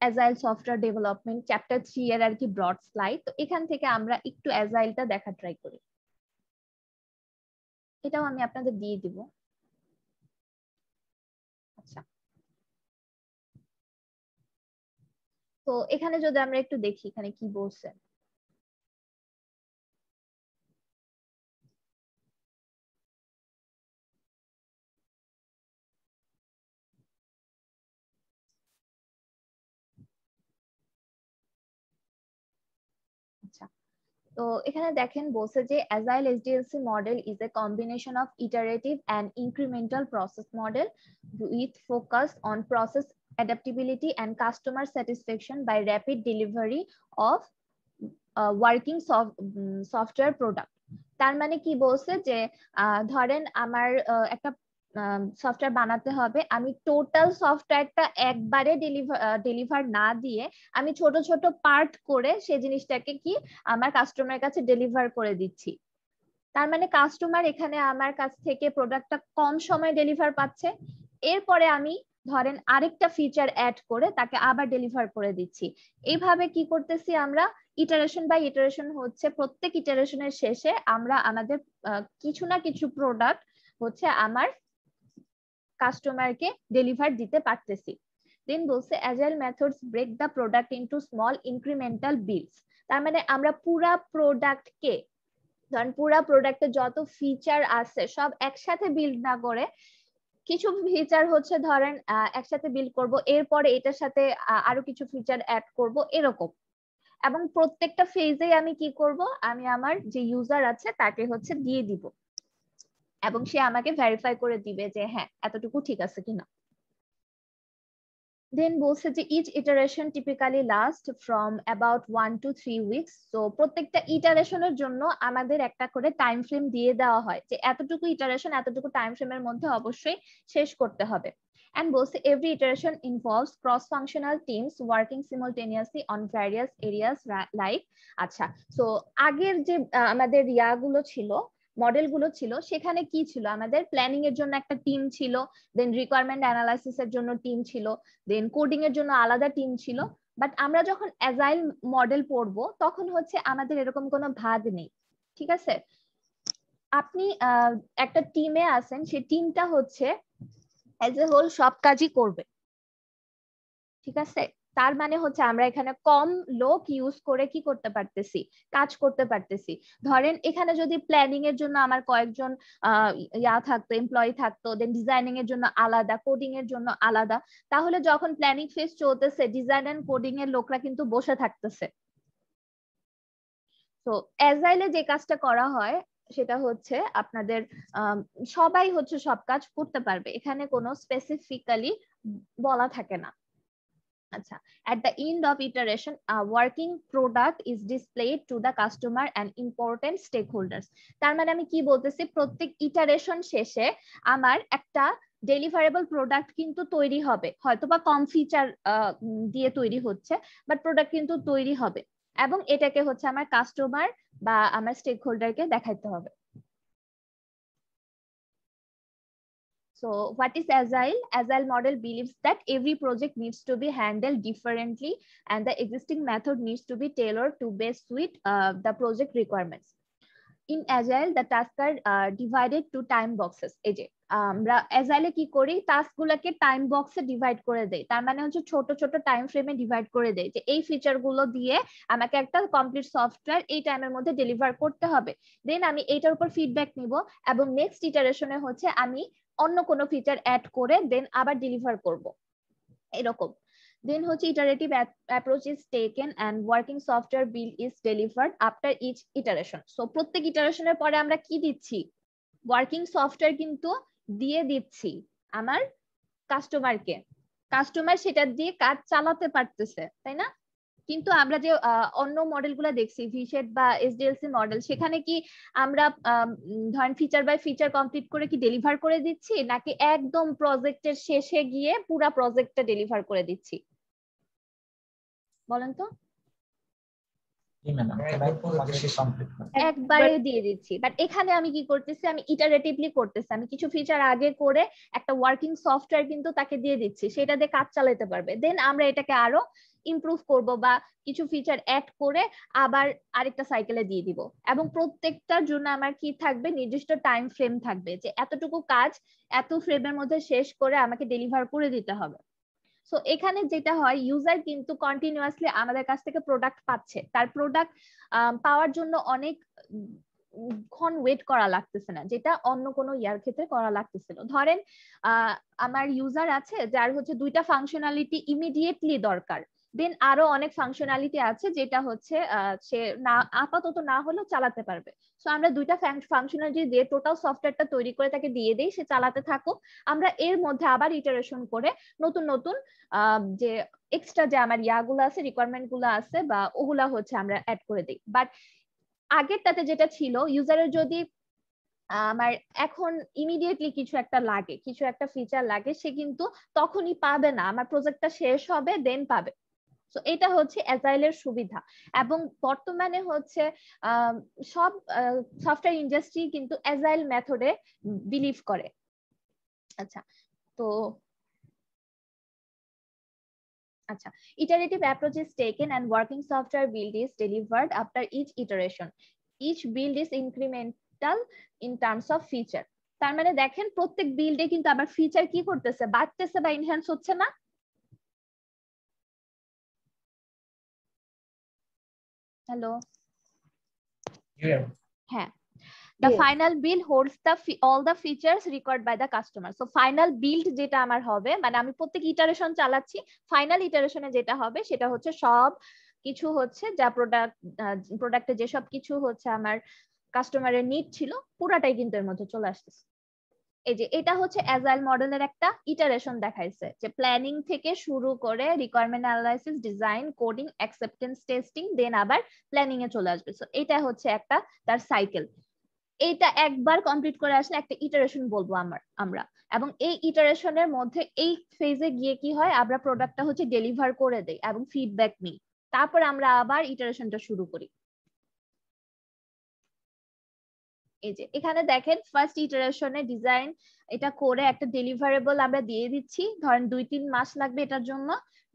অ্যাজাইল সফটওয়্যার ডেভেলপমেন্ট চ্যাপ্টার 3 এর আর কি ব্রড স্লাইড। তো এখান থেকে আমরা একটু অ্যাজাইলটা দেখা ট্রাই করি। এটাও আমি আপনাদের দিয়ে দিব। আচ্ছা, তো এখানে যদি আমরা একটু দেখি এখানে কি বলছে। আচ্ছা, তো এখানে দেখেন বলছে যে Agile SDLC model is a combination of iterative and incremental process model with focus on process adaptability and customer satisfaction by rapid delivery of working software product। তার মানে কি বলছে যে ধরেন আমার একটা সফটওয়্যার বানাতে হবে, আমি টোটাল সফটওয়্যারটা একবারে ডেলিভার না দিয়ে আমি ছোট ছোট পার্ট করে সেই জিনিসটাকে কি আমার কাস্টমারের কাছে ডেলিভার করে দিচ্ছি। তার মানে কাস্টমার এখানে আমার কাছ থেকে প্রোডাক্টটা কম সময়ে ডেলিভার পাচ্ছে, এরপরে আমি ধরেন আরেকটা ফিচার অ্যাড করে তাকে আবার ডেলিভার করে দিচ্ছি। এইভাবে কি করতেছি আমরা? ইটারেশন বাই ইটারেশন হচ্ছে প্রত্যেক ইটারেশনের শেষে আমরা আমাদের কিছু না কিছু প্রোডাক্ট হচ্ছে আমার কাস্টমারকে ডেলিভার দিতে পারতেছি। দেন বলছে agile methods break the product into small incremental builds. তার মানে আমরা পুরা প্রোডাক্টকে, ধরেন পুরা প্রোডাক্টে যত ফিচার আছে সব একসাথে বিল্ড না করে কিছু ফিচার হচ্ছে ধরেন একসাথে বিল্ড করব, এরপরে এটার সাথে আরো কিছু ফিচার অ্যাড করব, এরকম। এবং প্রত্যেকটা ফেজে আমি কি করব? আমি আমার যে ইউজার আছে তাকে হচ্ছে দিয়ে দিব, এবং সে আমাকে ভেরিফাই করে দিবে যে হ্যাঁ এতটুকু ঠিক আছে কিনা। দেন বলছে যে each iteration typically last from about 1 to 3 weeks. তো প্রত্যেকটা ইটারেশনের জন্য আমাদের একটা করে টাইম ফ্রেম দিয়ে দেওয়া হয় যে এতটুকু ইটারেশন এতটুকু টাইম ফ্রেমের মধ্যে অবশ্যই শেষ করতে হবে। And বলছে every iteration involves cross-functional teams working simultaneously on various areas like। আচ্ছা, তো আগের যে আমাদের ইয়াগুলো ছিল, মডেলগুলো ছিল, সেখানে কি ছিল? আমাদের প্ল্যানিং এর জন্য একটা টিম ছিল, দেন রিকোয়ারমেন্ট অ্যানালাইসিস এর জন্য টিম ছিল, দেন কোডিং এর জন্য আলাদা টিম ছিল। বাট আমরা যখন অ্যাজাইল মডেল পড়বো তখন হচ্ছে আমাদের এরকম কোনো ভাগ নেই। ঠিক আছে, আপনি একটা টিমে আছেন, সেই টিমটা হচ্ছে অ্যাজ এ হোল সব কাজই করবে। ঠিক আছে, তার মানে হচ্ছে আমরা এখানে কম লোক ইউজ করে কি করতে পারতেছি? কাজ করতে পারতেছি। ধরেন এখানে যদি প্ল্যানিং এর জন্য আমার কয়েকজন থাকতো, এমপ্লয়ি থাকতো, দেন ডিজাইনিং এর জন্য আলাদা, কোডিং এর জন্য আলাদা, তাহলে যখন প্ল্যানিং ফেজ চলতেছে ডিজাইন এন্ড কোডিং এর লোকরা কিন্তু বসে থাকতেছে। তো অ্যাজাইলে যে কাজটা করা হয় সেটা হচ্ছে আপনাদের সবাই হচ্ছে সব কাজ করতে পারবে, এখানে কোনো স্পেসিফিক্যালি বলা থাকে না। আচ্ছা, at the end of iteration a working product is displayed to the customer and important stakeholders। তার মানে আমি কি বলতেছি? প্রত্যেক ইটারেশন শেষে আমার একটা ডেলিভারেবল প্রোডাক্ট কিন্তু তৈরি হবে, হয়তোবা কম ফিচার দিয়ে তৈরি হচ্ছে, বাট প্রোডাক্ট কিন্তু তৈরি হবে, এবং এটাকে হচ্ছে আমার কাস্টমার বা আমার স্টেক হোল্ডারকে দেখাইতে হবে। So what is Agile? Agile model believes that every project needs to be handled differently and the existing method needs to be tailored to best suit the project requirements. In Agile, the tasks are divided to time boxes. এই যে আমরা Agile কি করি, task গুলোকে time বক্সে divide করে দেই। তার মানে হচ্ছে ছোট ছোট টাইম ফ্রেমে ডিভাইড করে দেই যে এই ফিচার গুলো দিয়ে আমাকে একটা কমপ্লিট সফটওয়্যার এই টাইমের মধ্যে ডেলিভার করতে হবে। দেন আমি এইটার উপর ফিডব্যাক নিব এবং নেক্সট ইটারেশনে হচ্ছে আমি অন্য কোনো ফিচার অ্যাড করে দেন আবার ডেলিভার করব, এরকম। Then হচ্ছে iterative approach is taken and working software build is delivered after each iteration. So প্রত্যেক ইটারেশনের পরে আমরা কি দিচ্ছি, ওয়ার্কিং সফটওয়্যার কিন্তু দিয়ে দিচ্ছি আমার কাস্টমারকে, কাস্টমার সেটা দিয়ে কাজ চালাতে পারতেছে, তাই না? কিন্তু আমরা যে অন্য মডেলগুলো দেখছি ভিশেড বা এসডিএলসি মডেল, সেখানে কি আমরা ধরেন ফিচার বাই ফিচার কমপ্লিট করে কি ডেলিভার করে দিচ্ছি, নাকি একদম প্রজেক্টের শেষে গিয়ে পুরো প্রজেক্টটা ডেলিভার করে দিচ্ছি? বলেন তো। একবারে দিয়ে দিচ্ছি, বাট এখানে আমি কি করতেছি, আমি ইটারেটিভলি করতেছি। আমি কিছু ফিচার আগে করে একটা ওয়ার্কিং সফটওয়্যার কিন্তু তাকে দিয়ে দিচ্ছি, সেটা দিয়ে কাজ চালাতে পারবে। দেন আমরা এটাকে আরো ইমপ্রুভ করব বা কিছু ফিচার অ্যাড করে আবার আরেকটা সাইকেলে দিয়ে দিব, এবং প্রত্যেকটার জন্য আমার কি থাকবে, নির্দিষ্ট টাইম ফ্রেম থাকবে যে এতটুকু কাজ এত ফ্রেমের মধ্যে শেষ করে আমাকে ডেলিভার করে দিতে হবে। সো এখানে যেটা হয়, ইউজার কিন্তু কন্টিনিউয়াসলি আমাদের কাছ থেকে প্রোডাক্ট পাচ্ছে, তার প্রোডাক্ট পাওয়ার জন্য অনেক ক্ষণ ওয়েট করা লাগতেছে না, যেটা অন্য কোনো ইয়ার ক্ষেত্রে করা লাগতেছিল। ধরেন আমার ইউজার আছে যার হচ্ছে দুইটা ফাংশনালিটি ইমিডিয়েটলি দরকার, দেন আরো অনেক ফাংশনালিটি আছে যেটা হচ্ছে সে না আপাতত না হলেও চালাতে পারবে। সো আমরা দুইটা ফাংশনালিটি দিয়ে টোটাল সফটওয়্যারটা তৈরি করে তাকে দিয়ে দেই, সে চালাতে থাকুক। আমরা এর মধ্যে আবার ইটারেশন করে নতুন নতুন যে এক্সট্রা যে আমার ইয়াগুলো আছে, রিকোয়ারমেন্ট গুলো আছে বা ওগুলা হচ্ছে আমরা অ্যাড করে দিই। বাট আগেরটাতে যেটা ছিল, ইউজারের যদি আমার এখন ইমিডিয়েটলি কিছু একটা লাগে, কিছু একটা ফিচার লাগে, সে কিন্তু তখনই পাবে না, আমার প্রজেক্টটা শেষ হবে দেন পাবে। সো এটা হচ্ছে অ্যাজাইলের সুবিধা। এবং বর্তমানে হচ্ছে সব সফটওয়্যার ইন্ডাস্ট্রি কিন্তু অ্যাজাইল মেথডে বিলিভ করে। আচ্ছা, তো আচ্ছা, iterative approach is taken and working software build is delivered after each iteration. Each build is incremental in terms of feature. তার মানে দেখেন প্রত্যেক বিল্ডে কিন্তু আবার ফিচার কি করতেছে, বাড়তেছে বা এনহ্যান্স হচ্ছে না। হ্যালো, হ্যাঁ। The final build holds all the features required by the customer. So final build যেটা আমার হবে, মানে আমি প্রত্যেক ইটারেশন চালাচ্ছি, ফাইনাল ইটারেশনে যেটা হবে সেটা হচ্ছে সব কিছু হচ্ছে যা প্রোডাক্টে যেসব কিছু হচ্ছে আমার কাস্টমারের নিড ছিল পুরাটাই কিন্তু এর মধ্যে চলে আসতেছে। এই যে এটা হচ্ছে অ্যাজাইল মডেলের একটা ইটারেশন দেখাইছে, যে প্ল্যানিং থেকে শুরু করে requirement analysis, design, coding, acceptance testing, then আবার প্ল্যানিং এ চলে আসবে। সো এটা হচ্ছে একটা তার সাইকেল। এইটা একবার কমপ্লিট করে আসলে একটা ইটারেশন বলবো আমরা, এবং এই ইটারেশনের মধ্যে এই ফেজে গিয়ে কি হয়, আমরা প্রোডাক্টটা হচ্ছে ডেলিভার করে দেই এবং ফিডব্যাক নিই, তারপর আমরা আবার ইটারেশনটা শুরু করি। এই যে এখানে দেখেন ফার্স্ট ইটারেশনে ডিজাইন এটা করে একটা ডেলিভারেবল আমরা দিয়ে দিচ্ছি, ধরেন 2-3 মাস লাগবে এটার জন্য।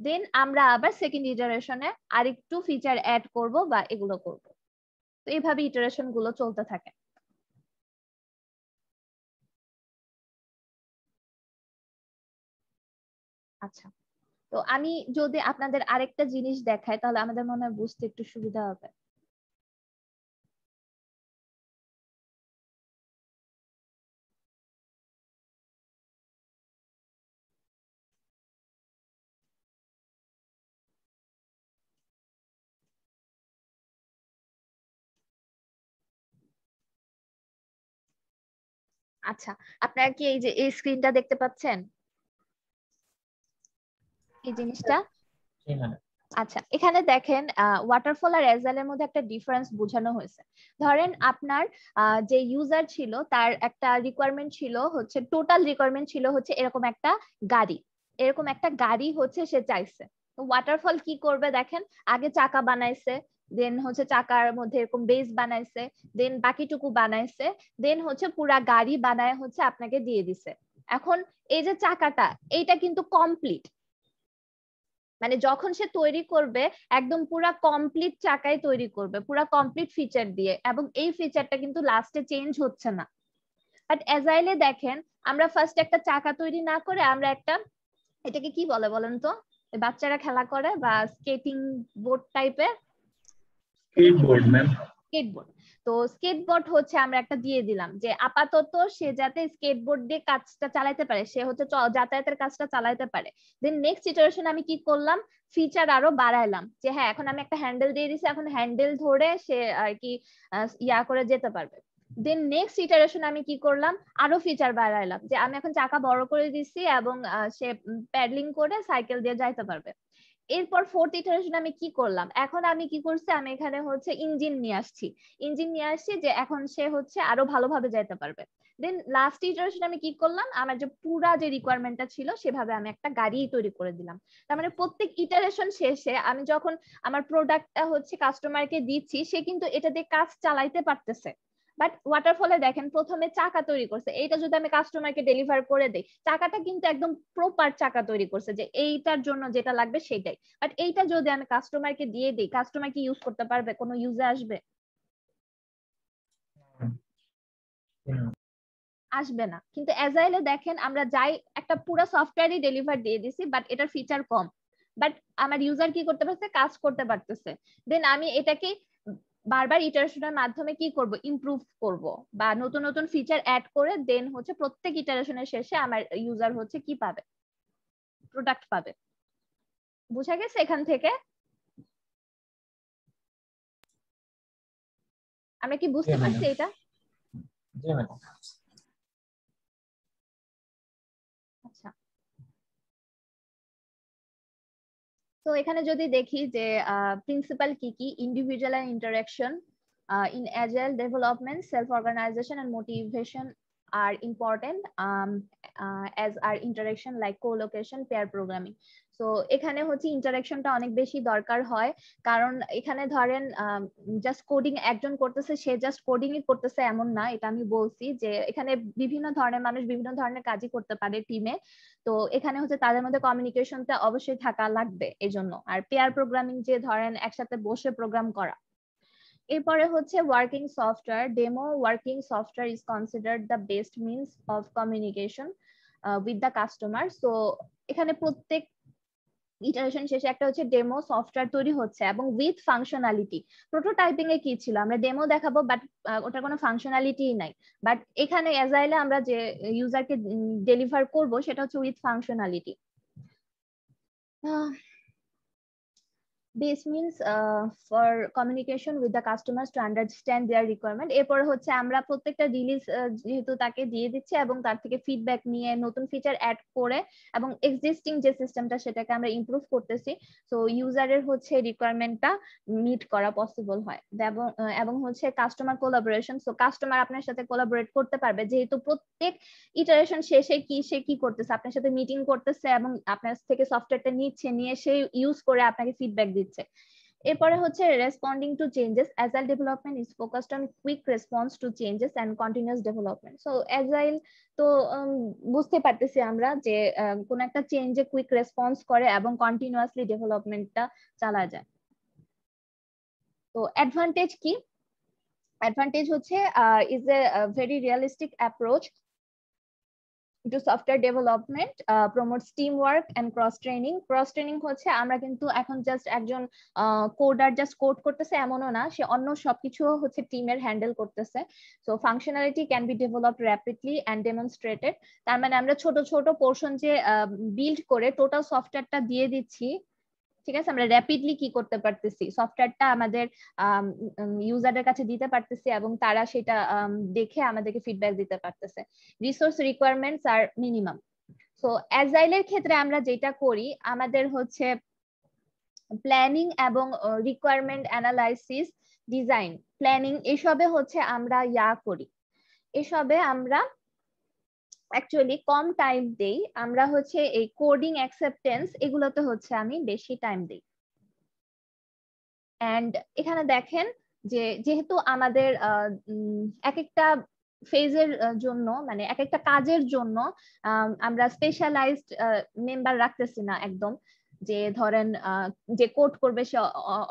দেন আমরা আবার সেকেন্ড ইটারেশনে আরেকটু ফিচার অ্যাড করব বা এগুলো করব। তো এইভাবে ইটারেশন গুলো চলতে থাকে। আচ্ছা, তো আমি যদি আপনাদের আরেকটা জিনিস দেখাই তাহলে আমাদের মনে হয় বুঝতে একটু সুবিধা হবে। আচ্ছা, আপনারা কি এই যে এই স্ক্রিনটা দেখতে পাচ্ছেন, এই জিনিসটা? আচ্ছা, এখানে দেখেন ওয়াটারফল আর অ্যাজাইলের মধ্যে একটা ডিফারেন্স বোঝানো হয়েছে। ধরেন আপনার যে ইউজার ছিল তার একটা রিকোয়ারমেন্ট ছিল হচ্ছে, টোটাল রিকোয়ারমেন্ট ছিল হচ্ছে এরকম একটা গাড়ি, এরকম একটা গাড়ি হচ্ছে সে চাইছে। তো ওয়াটারফল কি করবে দেখেন, আগে চাকা বানাইছে, দেন হচ্ছে চাকার মধ্যে এরকম বেস বানাইছে, দেন বাকিটুকু বানাইছে, দেন হচ্ছে পুরা গাড়ি বানায় হচ্ছে আপনাকে দিয়ে দিছে। এখন এই যে চাকাটা এইটা কিন্তু কমপ্লিট, মানে যখন সে তৈরি করবে একদম পুরা কমপ্লিট চাকাই তৈরি করবে পুরা কমপ্লিট ফিচার দিয়ে, এবং এই ফিচারটা কিন্তু লাস্টে চেঞ্জ হচ্ছে না। বাট অ্যাজাইলে দেখেন আমরা ফার্স্ট একটা চাকা তৈরি না করে আমরা একটা, এটাকে কি বলে বলেন তো, বাচ্চারা খেলা করে বা স্কেটিং বোর্ড টাইপের, স্কেটবোর্ড ম্যাম। স্কেটবোর্ড। তো স্কেটবোর্ড হচ্ছে আমরা একটা দিয়ে দিলাম যে আপাতত সে যাতে স্কেটবোর্ড দিয়ে কাজটা চালাতে পারে, সে হচ্ছে যাতায়াতের কাজটা চালাতে পারে। দেন নেক্সট ইটারেশন আমি কি করলাম, ফিচার আরো বাড়াইলাম, যে হ্যাঁ এখন আমি একটা হ্যান্ডেল দিয়ে দিছি, এখন হ্যান্ডেল ধরে সে আর কি ইয়া করে যেতে পারবে। দেন নেক্সট ইটারেশন আমি কি করলাম, আরো ফিচার বাড়াইলাম, যে আমি এখন চাকা বড় করে দিছি এবং সে প্যাডলিং করে সাইকেল দিয়ে যাইতে পারবে। এরপর ফোর্থ ইটারেশন আমি কি করলাম, এখন আমি কি করছি, আমি এখানে হচ্ছে ইঞ্জিন নিয়ে আসছি যে এখন সে হচ্ছে আরো ভালোভাবে যাইতে পারবে। দেন লাস্ট ইটারেশন আমি কি করলাম, আমার যে পুরা যে রিকোয়ারমেন্টটা ছিল সেভাবে আমি একটা গাড়ি তৈরি করে দিলাম। তার মানে প্রত্যেক ইটারেশন শেষে আমি যখন আমার প্রোডাক্টটা হচ্ছে কাস্টমারকে দিচ্ছি, সে কিন্তু এটা দিয়ে কাজ চালাইতে পারতেছে। বাট ওয়াটারফলে দেখেন প্রথমে চাকা তৈরি করছে, এইটা যদি আমি কাস্টমারকে ডেলিভার করে দেই, চাকাটা কিন্তু একদম প্রপার চাকা তৈরি করছে যে এইটার জন্য যেটা লাগবে সেটাই। বাট এইটা যদি আমি কাস্টমারকে দিয়ে দিই, কাস্টমার কি ইউজ করতে পারবে, কোনো ইউজে আসবে? আসবে না। কিন্তু অ্যাজাইলে দেখেন আমরা যাই একটা পুরো সফটওয়্যারই ডেলিভার দিয়ে দিছি, বাট এটার ফিচার কম, বাট আমার ইউজার কি করতে পারছে, কাজ করতে পারতেছে। দেন আমি এটাকে বারবার ইটারেশনের মাধ্যমে কি করব, ইমপ্রুভ করব বা নতুন নতুন ফিচার অ্যাড করে দেন হচ্ছে প্রত্যেক ইটারেশনের শেষে আমার ইউজার হচ্ছে কি পাবে, প্রোডাক্ট পাবে। বুঝা গেছে এখান থেকে? আমরা কি বুঝতে পারছি এটা? জি ম্যাডাম। আচ্ছা, তো এখানে যদি দেখি যে প্রিন্সিপাল কি কি, individual and interaction in agile development, self-organization and motivation are important, as are interaction like co-location, pair programming. So এখানে হচ্ছে ইন্টারাকশনটা অনেক বেশি দরকার হয়, কারণ এখানে ধরেন জাস্ট কোডিং একজন করতেছে, সে জাস্ট কোডিংই করতেছে এমন না, এটা আমি বলছি যে এখানে বিভিন্ন ধরনের মানুষ বিভিন্ন ধরনের কাজই করতে পারে টিমে। তো এখানে হচ্ছে তাদের মধ্যে কমিউনিকেশনটা অবশ্যই থাকা লাগবে এই জন্য। আর পেয়ার প্রোগ্রামিং যে ধরেন একসাথে বসে প্রোগ্রাম করা। এরপরে হচ্ছে working software demo, working software is considered the best means of communication with the customer. So এখানে প্রত্যেক ইটারেশন শেষে একটা হচ্ছে ডেমো সফটওয়্যার তৈরি হচ্ছে এবং উইথ ফাংশনালিটি। প্রোটোটাইপিং এ কি ছিল, আমরা ডেমো দেখাবো বাট ওটার কোনো ফাংশনালিটি নাই, বাট এখানে অ্যাজাইলে আমরা যে ইউজারকে ডেলিভার করব সেটা হচ্ছে with functionality. This means for communication with the customers to understand their requirement. এরপর হচ্ছে আমরা প্রত্যেকটা রিলিজ যেহেতু তাকে দিয়ে দিচ্ছি এবং তার থেকে ফিডব্যাক নিয়ে নতুন ফিচার অ্যাড করে এবং এক্সিস্টিং যে সিস্টেমটা সেটাকে আমরা ইমপ্রুভ করতেছি, সো ইউজারের হচ্ছে রিকোয়ারমেন্টটা মিট করা পসিবল হয়। এবং হচ্ছে কাস্টমার কোলাবোরেশন, সো কাস্টমার আপনার সাথে কোলাবোরেট করতে পারবে, যেহেতু প্রত্যেক ইটারেশন শেষে সে কি করতেছে, আপনার সাথে মিটিং করতেছে এবং আপনার থেকে সফটওয়্যারটা নিয়ে সে ইউজ করে আপনাকে ফিডব্যাক দিচ্ছে। এরপরে হচ্ছে responding to changes, agile development is focused on quick response to changes and continuous development. So agile তো বুঝতে পারতেছি আমরা যে কোন একটা চেঞ্জে কুইক রেসপন্স করে এবং কন্টিনিউয়াসলি ডেভেলপমেন্টটা চালা যায়। তো অ্যাডভান্টেজ কি, অ্যাডভান্টেজ হচ্ছে is a very realistic approach to software development, promotes teamwork and cross training হচ্ছে আমরা কিন্তু এখন জাস্ট একজন কোডার জাস্ট কোড করতেছে এমনও না, সে অন্য সবকিছু হচ্ছে টিমের হ্যান্ডেল করতেছে। So functionality can be developed rapidly and demonstrated. তার মানে আমরা ছোট ছোট পোর্শন যে বিল্ড করে টোটাল সফটওয়্যারটা দিয়ে দিচ্ছি, ঠিক আছে, আমরা র্যাপিডলি কি করতে পারতেছি, সফটওয়্যারটা আমাদের ইউজারদের কাছে দিতে পারতেছি এবং তারা সেটা দেখে আমাদেরকে ফিডব্যাক দিতে পারতেছে। রিসোর্স রিকোয়ারমেন্টস আর মিনিমাম। সো অ্যাজাইলের ক্ষেত্রে আমরা যেটা করি, আমাদের হচ্ছে প্ল্যানিং এবং রিকোয়ারমেন্ট অ্যানালাইসিস, ডিজাইন, প্ল্যানিং এসবে হচ্ছে আমরা করি, এসবে আমরা অ্যাকচুয়ালি কম টাইম দেই। আমরা হচ্ছে এই কোডিং অ্যাকসেপ্টেন্স এগুলোতে হচ্ছে আমি বেশি টাইম দেই। এন্ড এখানে দেখেন যে যেহেতু আমাদের এক একটা ফেজের জন্য মানে এক একটা কাজের জন্য আমরা স্পেশালাইজড মেম্বার রাখতেছি না একদম, যে ধরেন যে কোড করবে সে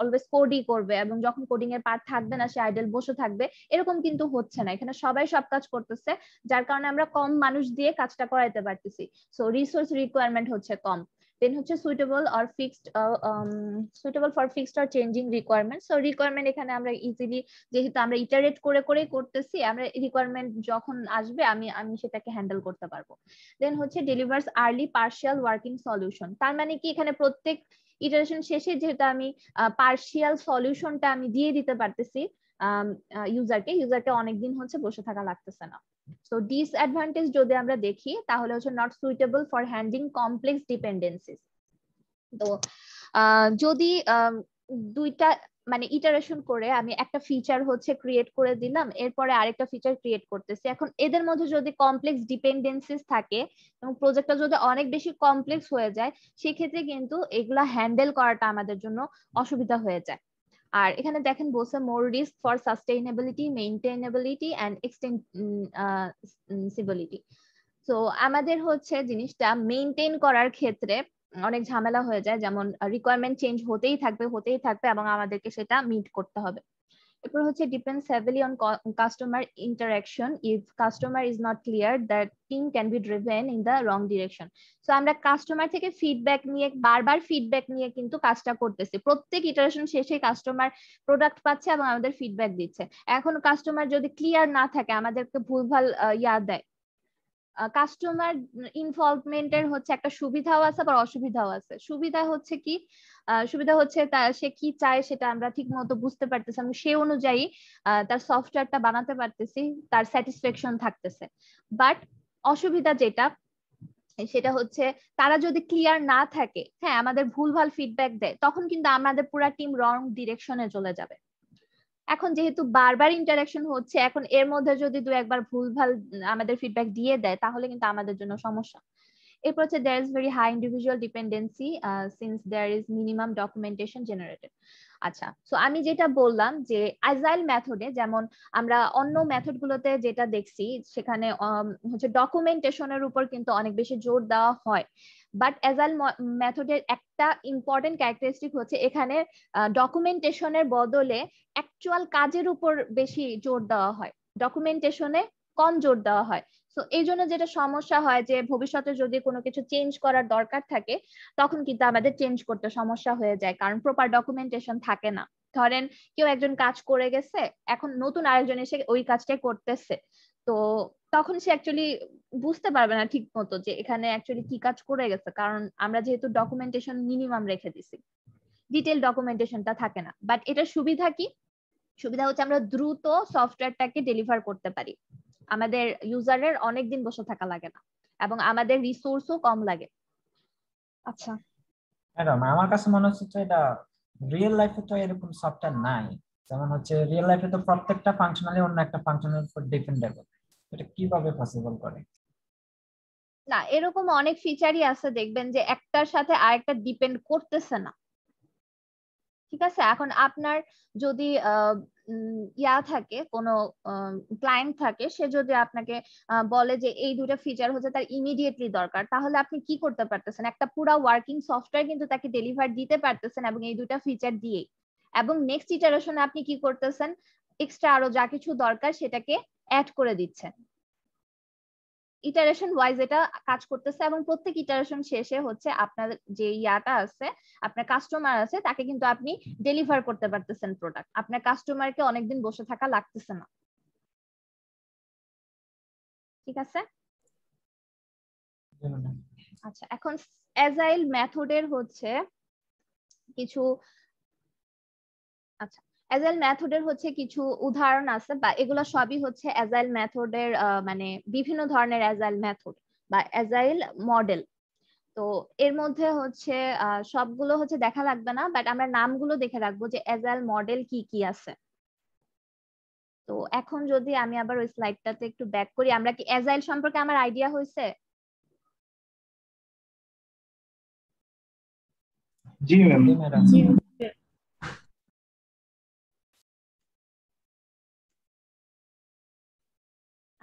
অলওয়েজ কোডই করবে এবং যখন কোডিং এর পার্ট থাকবে না সে আইডল বসে থাকবে, এরকম কিন্তু হচ্ছে না। এখানে সবাই সব কাজ করতেছে, যার কারণে আমরা কম মানুষ দিয়ে কাজটা করাইতে পারতেছি। সো রিসোর্স রিকোয়ারমেন্ট হচ্ছে কম। দেন হচ্ছে suitable for fixed or changing requirement. So requirement এখানে আমরা ইজিলি, যেহেতু আমরা ইটারেট করে করেই করতেছি, আমরা রিকোয়ারমেন্ট যখন আসবে আমি সেটাকে হ্যান্ডেল করতে পারবো। দেন হচ্ছে delivers early partial working solution. তার মানে কি এখানে প্রত্যেক ইটারেশন শেষে যেহেতু আমি পার্শিয়াল সলিউশনটা আমি দিয়ে দিতে পারতেছি ইউজারকে অনেকদিন হচ্ছে বসে থাকা লাগতেছে না। সো ডিসঅ্যাডভান্টেজ যদি আমরা দেখি তাহলে হচ্ছে not suitable for handling complex dependencies. তো যদি দুইটা মানে ইটারেশন করে আমি একটা ফিচার হচ্ছে ক্রিয়েট করে দিলাম, এরপরে আরেকটা ফিচার ক্রিয়েট করতেছি, এখন এদের মধ্যে যদি কমপ্লেক্স ডিপেন্ডেন্সিস থাকে এবং প্রজেক্টটা যদি অনেক বেশি কমপ্লেক্স হয়ে যায়, সেক্ষেত্রে কিন্তু এগুলা হ্যান্ডেল করাটা আমাদের জন্য অসুবিধা হয়ে যায়। আর এখানে দেখেন বলছে মোর রিস্ক ফর সাস্টেইনেবিলিটি, মেইনটেইনেবিলিটি এন্ড এক্সটেনসিবিলিটি। তো আমাদের হচ্ছে জিনিসটা মেইনটেইন করার ক্ষেত্রে অনেক ঝামেলা হয়ে যায়, যেমন রিকোয়ারমেন্ট চেঞ্জ হতেই থাকবে এবং আমাদেরকে সেটা মিট করতে হবে। এরপর হচ্ছে depends heavily on customer interaction. If customer is not clear that team can be driven in the wrong direction. So আমরা কাস্টমার থেকে ফিডব্যাক নিয়ে বারবার ফিডব্যাক নিয়ে কিন্তু কাজটা করতেছি, প্রত্যেক ইটারেশন শেষে কাস্টমার প্রোডাক্ট পাচ্ছে এবং আমাদের ফিডব্যাক দিচ্ছে। এখন কাস্টমার যদি ক্লিয়ার না থাকে, আমাদেরকে ভুলভাল দেয়। কাস্টমার ইনভলভমেন্টের হচ্ছে একটা সুবিধাও আছে আবার অসুবিধাও আছে। সুবিধা হচ্ছে কি, সুবিধা হচ্ছে সে কি চায় সেটা আমরা ঠিক মতো বুঝতে পারতেছি, আমি সেই অনুযায়ী তার সফটওয়্যারটা বানাতে পারতেছি, তার স্যাটিসফ্যাকশন থাকতেছে। বাট অসুবিধা যেটা সেটা হচ্ছে তারা যদি ক্লিয়ার না থাকে, হ্যাঁ আমাদের ভুলভাল ফিডব্যাক দেয়, তখন কিন্তু আমাদের পুরা টিম রং ডিরেকশনে চলে যাবে। এখন যেহেতু বারবার ইন্টারাকশন হচ্ছে, এখন এর মধ্যে যদি দু একবার ভুলভাল আমাদের ফিডব্যাক দিয়ে দেয় তাহলে কিন্তু আমাদের জন্য সমস্যা। এরপর হচ্ছে there is very high individual dependency since there is minimum documentation generated. আচ্ছা, সো আমি যেটা বললাম যে আজাইল মেথডে, যেমন আমরা অন্য মেথড গুলোতে যেটা দেখছি সেখানে হচ্ছে ডকুমেন্টেশনের উপর কিন্তু অনেক বেশি জোর দেওয়া হয়, বাট আজাইল মেথডের একটা ইম্পর্টেন্ট ক্যারেক্টারিস্টিক হচ্ছে এখানে ডকুমেন্টেশনের বদলে অ্যাকচুয়াল কাজের উপর বেশি জোর দেওয়া হয়, ডকুমেন্টেশনে কম জোর দেওয়া হয়। তো এই জন্য যেটা সমস্যা হয় যে ভবিষ্যতে যদি কোনো কিছু চেঞ্জ করার দরকার থাকে তখন কিন্তু আমাদের চেঞ্জ করতে সমস্যা হয়ে যায়, কারণ প্রপার ডকুমেন্টেশন থাকে না। ধরেন কেউ একজন কাজ করে গেছে, এখন নতুন আরেকজন এসে ওই কাজটাই করতেছে, তো তখন সে অ্যাকচুয়ালি বুঝতে পারবে না ঠিক মতো যে এখানে অ্যাকচুয়ালি কি কাজ করে গেছে, কারণ আমরা যেহেতু ডকুমেন্টেশন মিনিমাম রেখে দিছি, ডিটেইল ডকুমেন্টেশনটা থাকে না। বাট এটার সুবিধা কি? সুবিধা হচ্ছে আমরা দ্রুত সফটওয়্যারটাকে ডেলিভার করতে পারি, আমাদের ইউজারের অনেকদিন বসে থাকা লাগে না এবং আমাদের রিসোর্সও কম লাগে। আচ্ছা ম্যাডাম, আমার কাছে মনে হচ্ছে তো এটা রিয়েল লাইফে তো এরকম সফটওয়্যার নাই। যেমন হচ্ছে রিয়েল লাইফে তো প্রত্যেকটা ফাংশনালি অন্য একটা ফাংশনের উপর ডিপেন্ডেবল, এটা কিভাবে পসিবল করে? না, এরকম অনেক ফিচারই আছে দেখবেন যে একটার সাথে আরেকটা ডিপেন্ড করতেছে না। ঠিক আছে, এখন আপনার যদি থাকে কোনো ক্লায়েন্ট থাকে, সে যদি আপনাকে বলে যে এই দুটো ফিচার হচ্ছে তার ইমিডিয়েটলি দরকার, তাহলে আপনি কি করতে পারতেছেন? একটা পুরো ওয়ার্কিং সফটওয়্যার কিন্তু তাকে ডেলিভার দিতে পারতেছেন এবং এই দুটো ফিচার দিয়ে, এবং নেক্সট ইটারেশনে আপনি কি করতেছেন, এক্সট্রা আরো যা কিছু দরকার সেটাকে অ্যাড করে দিচ্ছেন। ইটারেশন ওয়াইজ এটা কাজ করতেছে এবং প্রত্যেক ইটারেশন শেষে হচ্ছে আপনার যে আছে, আপনার কাস্টমার আছে, তাকে কিন্তু আপনি ডেলিভার করতে পারতেছেন প্রোডাক্ট, আপনার কাস্টমারকে অনেকদিন বসে থাকা লাগতেছে না। ঠিক আছে, আচ্ছা এখন অ্যাজাইল মেথডের হচ্ছে কিছু অ্যাজাইল মেথডের হচ্ছে কিছু উদাহরণ আছে, বা এগুলো সবই হচ্ছে অ্যাজাইল মেথডের মানে বিভিন্ন ধরনের অ্যাজাইল মেথড বা অ্যাজাইল মডেল। তো এর মধ্যে হচ্ছে সবগুলো হচ্ছে দেখা লাগবে না, বাট আমরা নামগুলো দেখে রাখবো যে অ্যাজাইল মডেল কি কি আছে। তো এখন যদি আমি আবার ওই স্লাইডটাতে একটু ব্যাক করি, আমরা কি অ্যাজাইল সম্পর্কে আমার আইডিয়া হয়েছে? জি ম্যাম।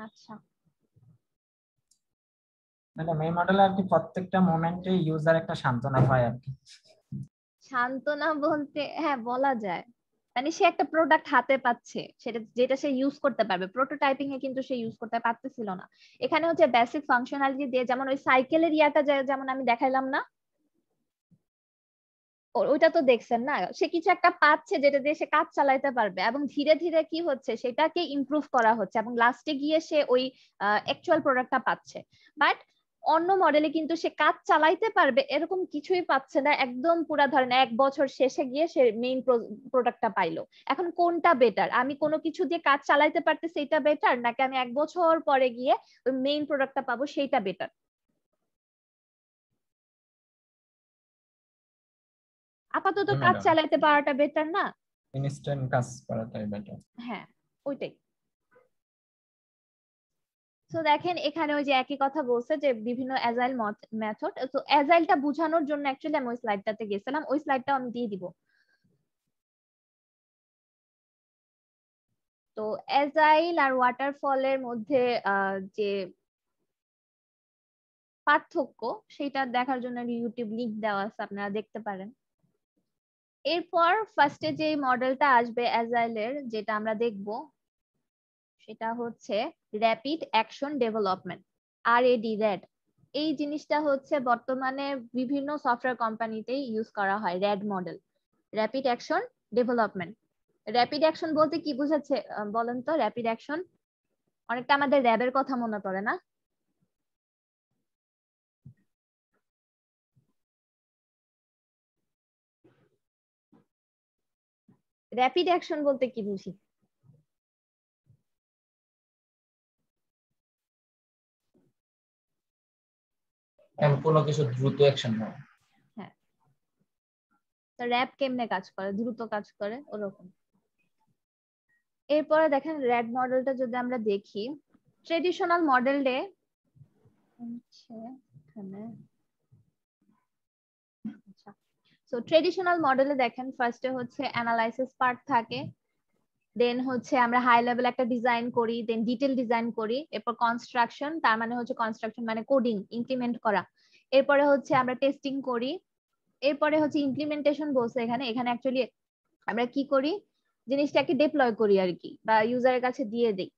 আচ্ছা, ম্যাডাম এই মডেলে আর কি প্রত্যেকটা মোমেন্টে ইউজার একটা সান্ত্বনা পায় আর কি। সান্ত্বনা বলতে হ্যাঁ বলা যায়, মানে সে একটা প্রোডাক্ট হাতে পাচ্ছে, সেটা যেটা সে ইউজ করতে পারবে। প্রোটোটাইপিং এ কিন্তু সে ইউজ করতে পারতেছিল না। এখানে হচ্ছে বেসিক ফাংশনালিটি দিয়ে, যেমন ওই সাইকেলের ইয়াটা যেমন আমি দেখাইলাম না, ওইটা তো দেখছেন না, সে কিছু একটা পাচ্ছে যেটা দিয়ে সে কাজ চালাইতে পারবে, এবং ধীরে ধীরে কি হচ্ছে সেটাকে ইমপ্রুভ করা হচ্ছে, এবং লাস্টে গিয়ে সে ওই অ্যাকচুয়াল প্রোডাক্টটা পাচ্ছে। বাট অন্য মডেলে কিন্তু সে কাজ চালাইতে পারবে এরকম কিছুই পাচ্ছে না, একদম পুরা ধরেন 1 বছর শেষে গিয়ে সে মেইন প্রোডাক্টটা পাইলো। এখন কোনটা বেটার, আমি কোনো কিছু দিয়ে কাজ চালাইতে পারতেছি এটা বেটার, নাকি আমি 1 বছর পরে গিয়ে ওই মেইন প্রোডাক্টটা পাবো সেইটা বেটার? আপাতত কাজ চালাইতে পারাটা বেটার না? ইনস্ট্যান্ট কাজ করাটাই বেটার। হ্যাঁ ওইটাই। তো দেখেন এখানে ওই যে একই কথা বলছে যে বিভিন্ন অ্যাজাইল মেথড। তো অ্যাজাইলটা বোঝানোর জন্য অ্যাকচুয়ালি আমি ওই স্লাইডটাতে গেছিলাম, ওই স্লাইডটাও আমি দিয়ে দিব। তো অ্যাজাইল আর ওয়াটারফলের মধ্যে যে পার্থক্য সেটা দেখার জন্য ইউটিউব লিংক দেওয়া আছে, আপনারা দেখতে পারেন। এরপর ফার্স্টে যে মডেলটা আসবে অ্যাজাইলের, যেটা আমরা দেখব সেটা হচ্ছে র্যাপিড অ্যাকশন ডেভেলপমেন্ট, RAD। এই জিনিসটা হচ্ছে বর্তমানে বিভিন্ন সফটওয়্যার কোম্পানিতেই ইউজ করা হয়, RAD model, rapid action development. Rapid action বলতে কি বোঝাচ্ছে বলেন তো? র্যাপিড অ্যাকশন অনেকটা আমাদের র্যাবের কথা মনে পড়ে না? র্যাপিড অ্যাকশন বলতে কি বুঝি? কোনো কিছু দ্রুত অ্যাকশন নেওয়া। হ্যাঁ, তো র্যাব কেমনে কাজ করে? দ্রুত কাজ করে ওরকম। এরপরে দেখেন র্যাড মডেলটা যদি আমরা দেখি, ট্রেডিশনাল মডেলে ট্রেডিশনাল মডেলে দেখেন ফার্স্টে হচ্ছে অ্যানালাইসিস পার্ট থাকে, দেন হচ্ছে আমরা হাই লেভেল একটা ডিজাইন করি, দেন ডিটেল ডিজাইন করি, এরপর কনস্ট্রাকশন, তার মানে হচ্ছে কনস্ট্রাকশন মানে কোডিং, ইমপ্লিমেন্ট করা, এরপরে হচ্ছে আমরা টেস্টিং করি, এরপরে হচ্ছে ইমপ্লিমেন্টেশন বলছে এখানে। এখানে অ্যাকচুয়ালি আমরা কি করি, জিনিসটাকে ডিপ্লয় করি আর কি, বা ইউজারের কাছে দিয়ে দিই।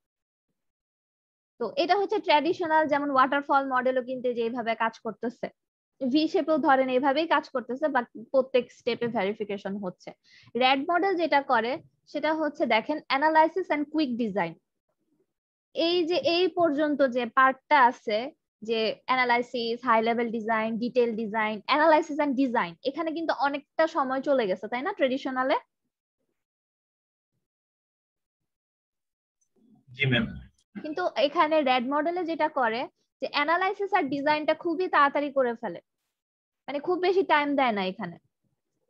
তো এটা হচ্ছে ট্র্যাডিশনাল, যেমন ওয়াটারফল মডেলও কিন্তু যেভাবে কাজ করতেছে, ভি শেপেও ধরেন এইভাবেই কাজ করতেছে, বাট প্রত্যেক স্টেপে ভেরিফিকেশন হচ্ছে। র্যাড মডেল যেটা করে সেটা হচ্ছে দেখেন অ্যানালাইসিস এন্ড কুইক ডিজাইন। এই যে এই পর্যন্ত যে পার্টটা আছে, যে analysis, high level design, detail design, analysis and design, এখানে কিন্তু অনেকটা সময় চলে গেছে তাই না ট্রেডিশনালে? জি ম্যাম। কিন্তু এখানে র্যাড মডেলে যেটা করে যে অ্যানালাইসিস আর ডিজাইনটা খুবই তাড়াতাড়ি করে ফেলে, মানে খুব বেশি টাইম দেয় না এখানে।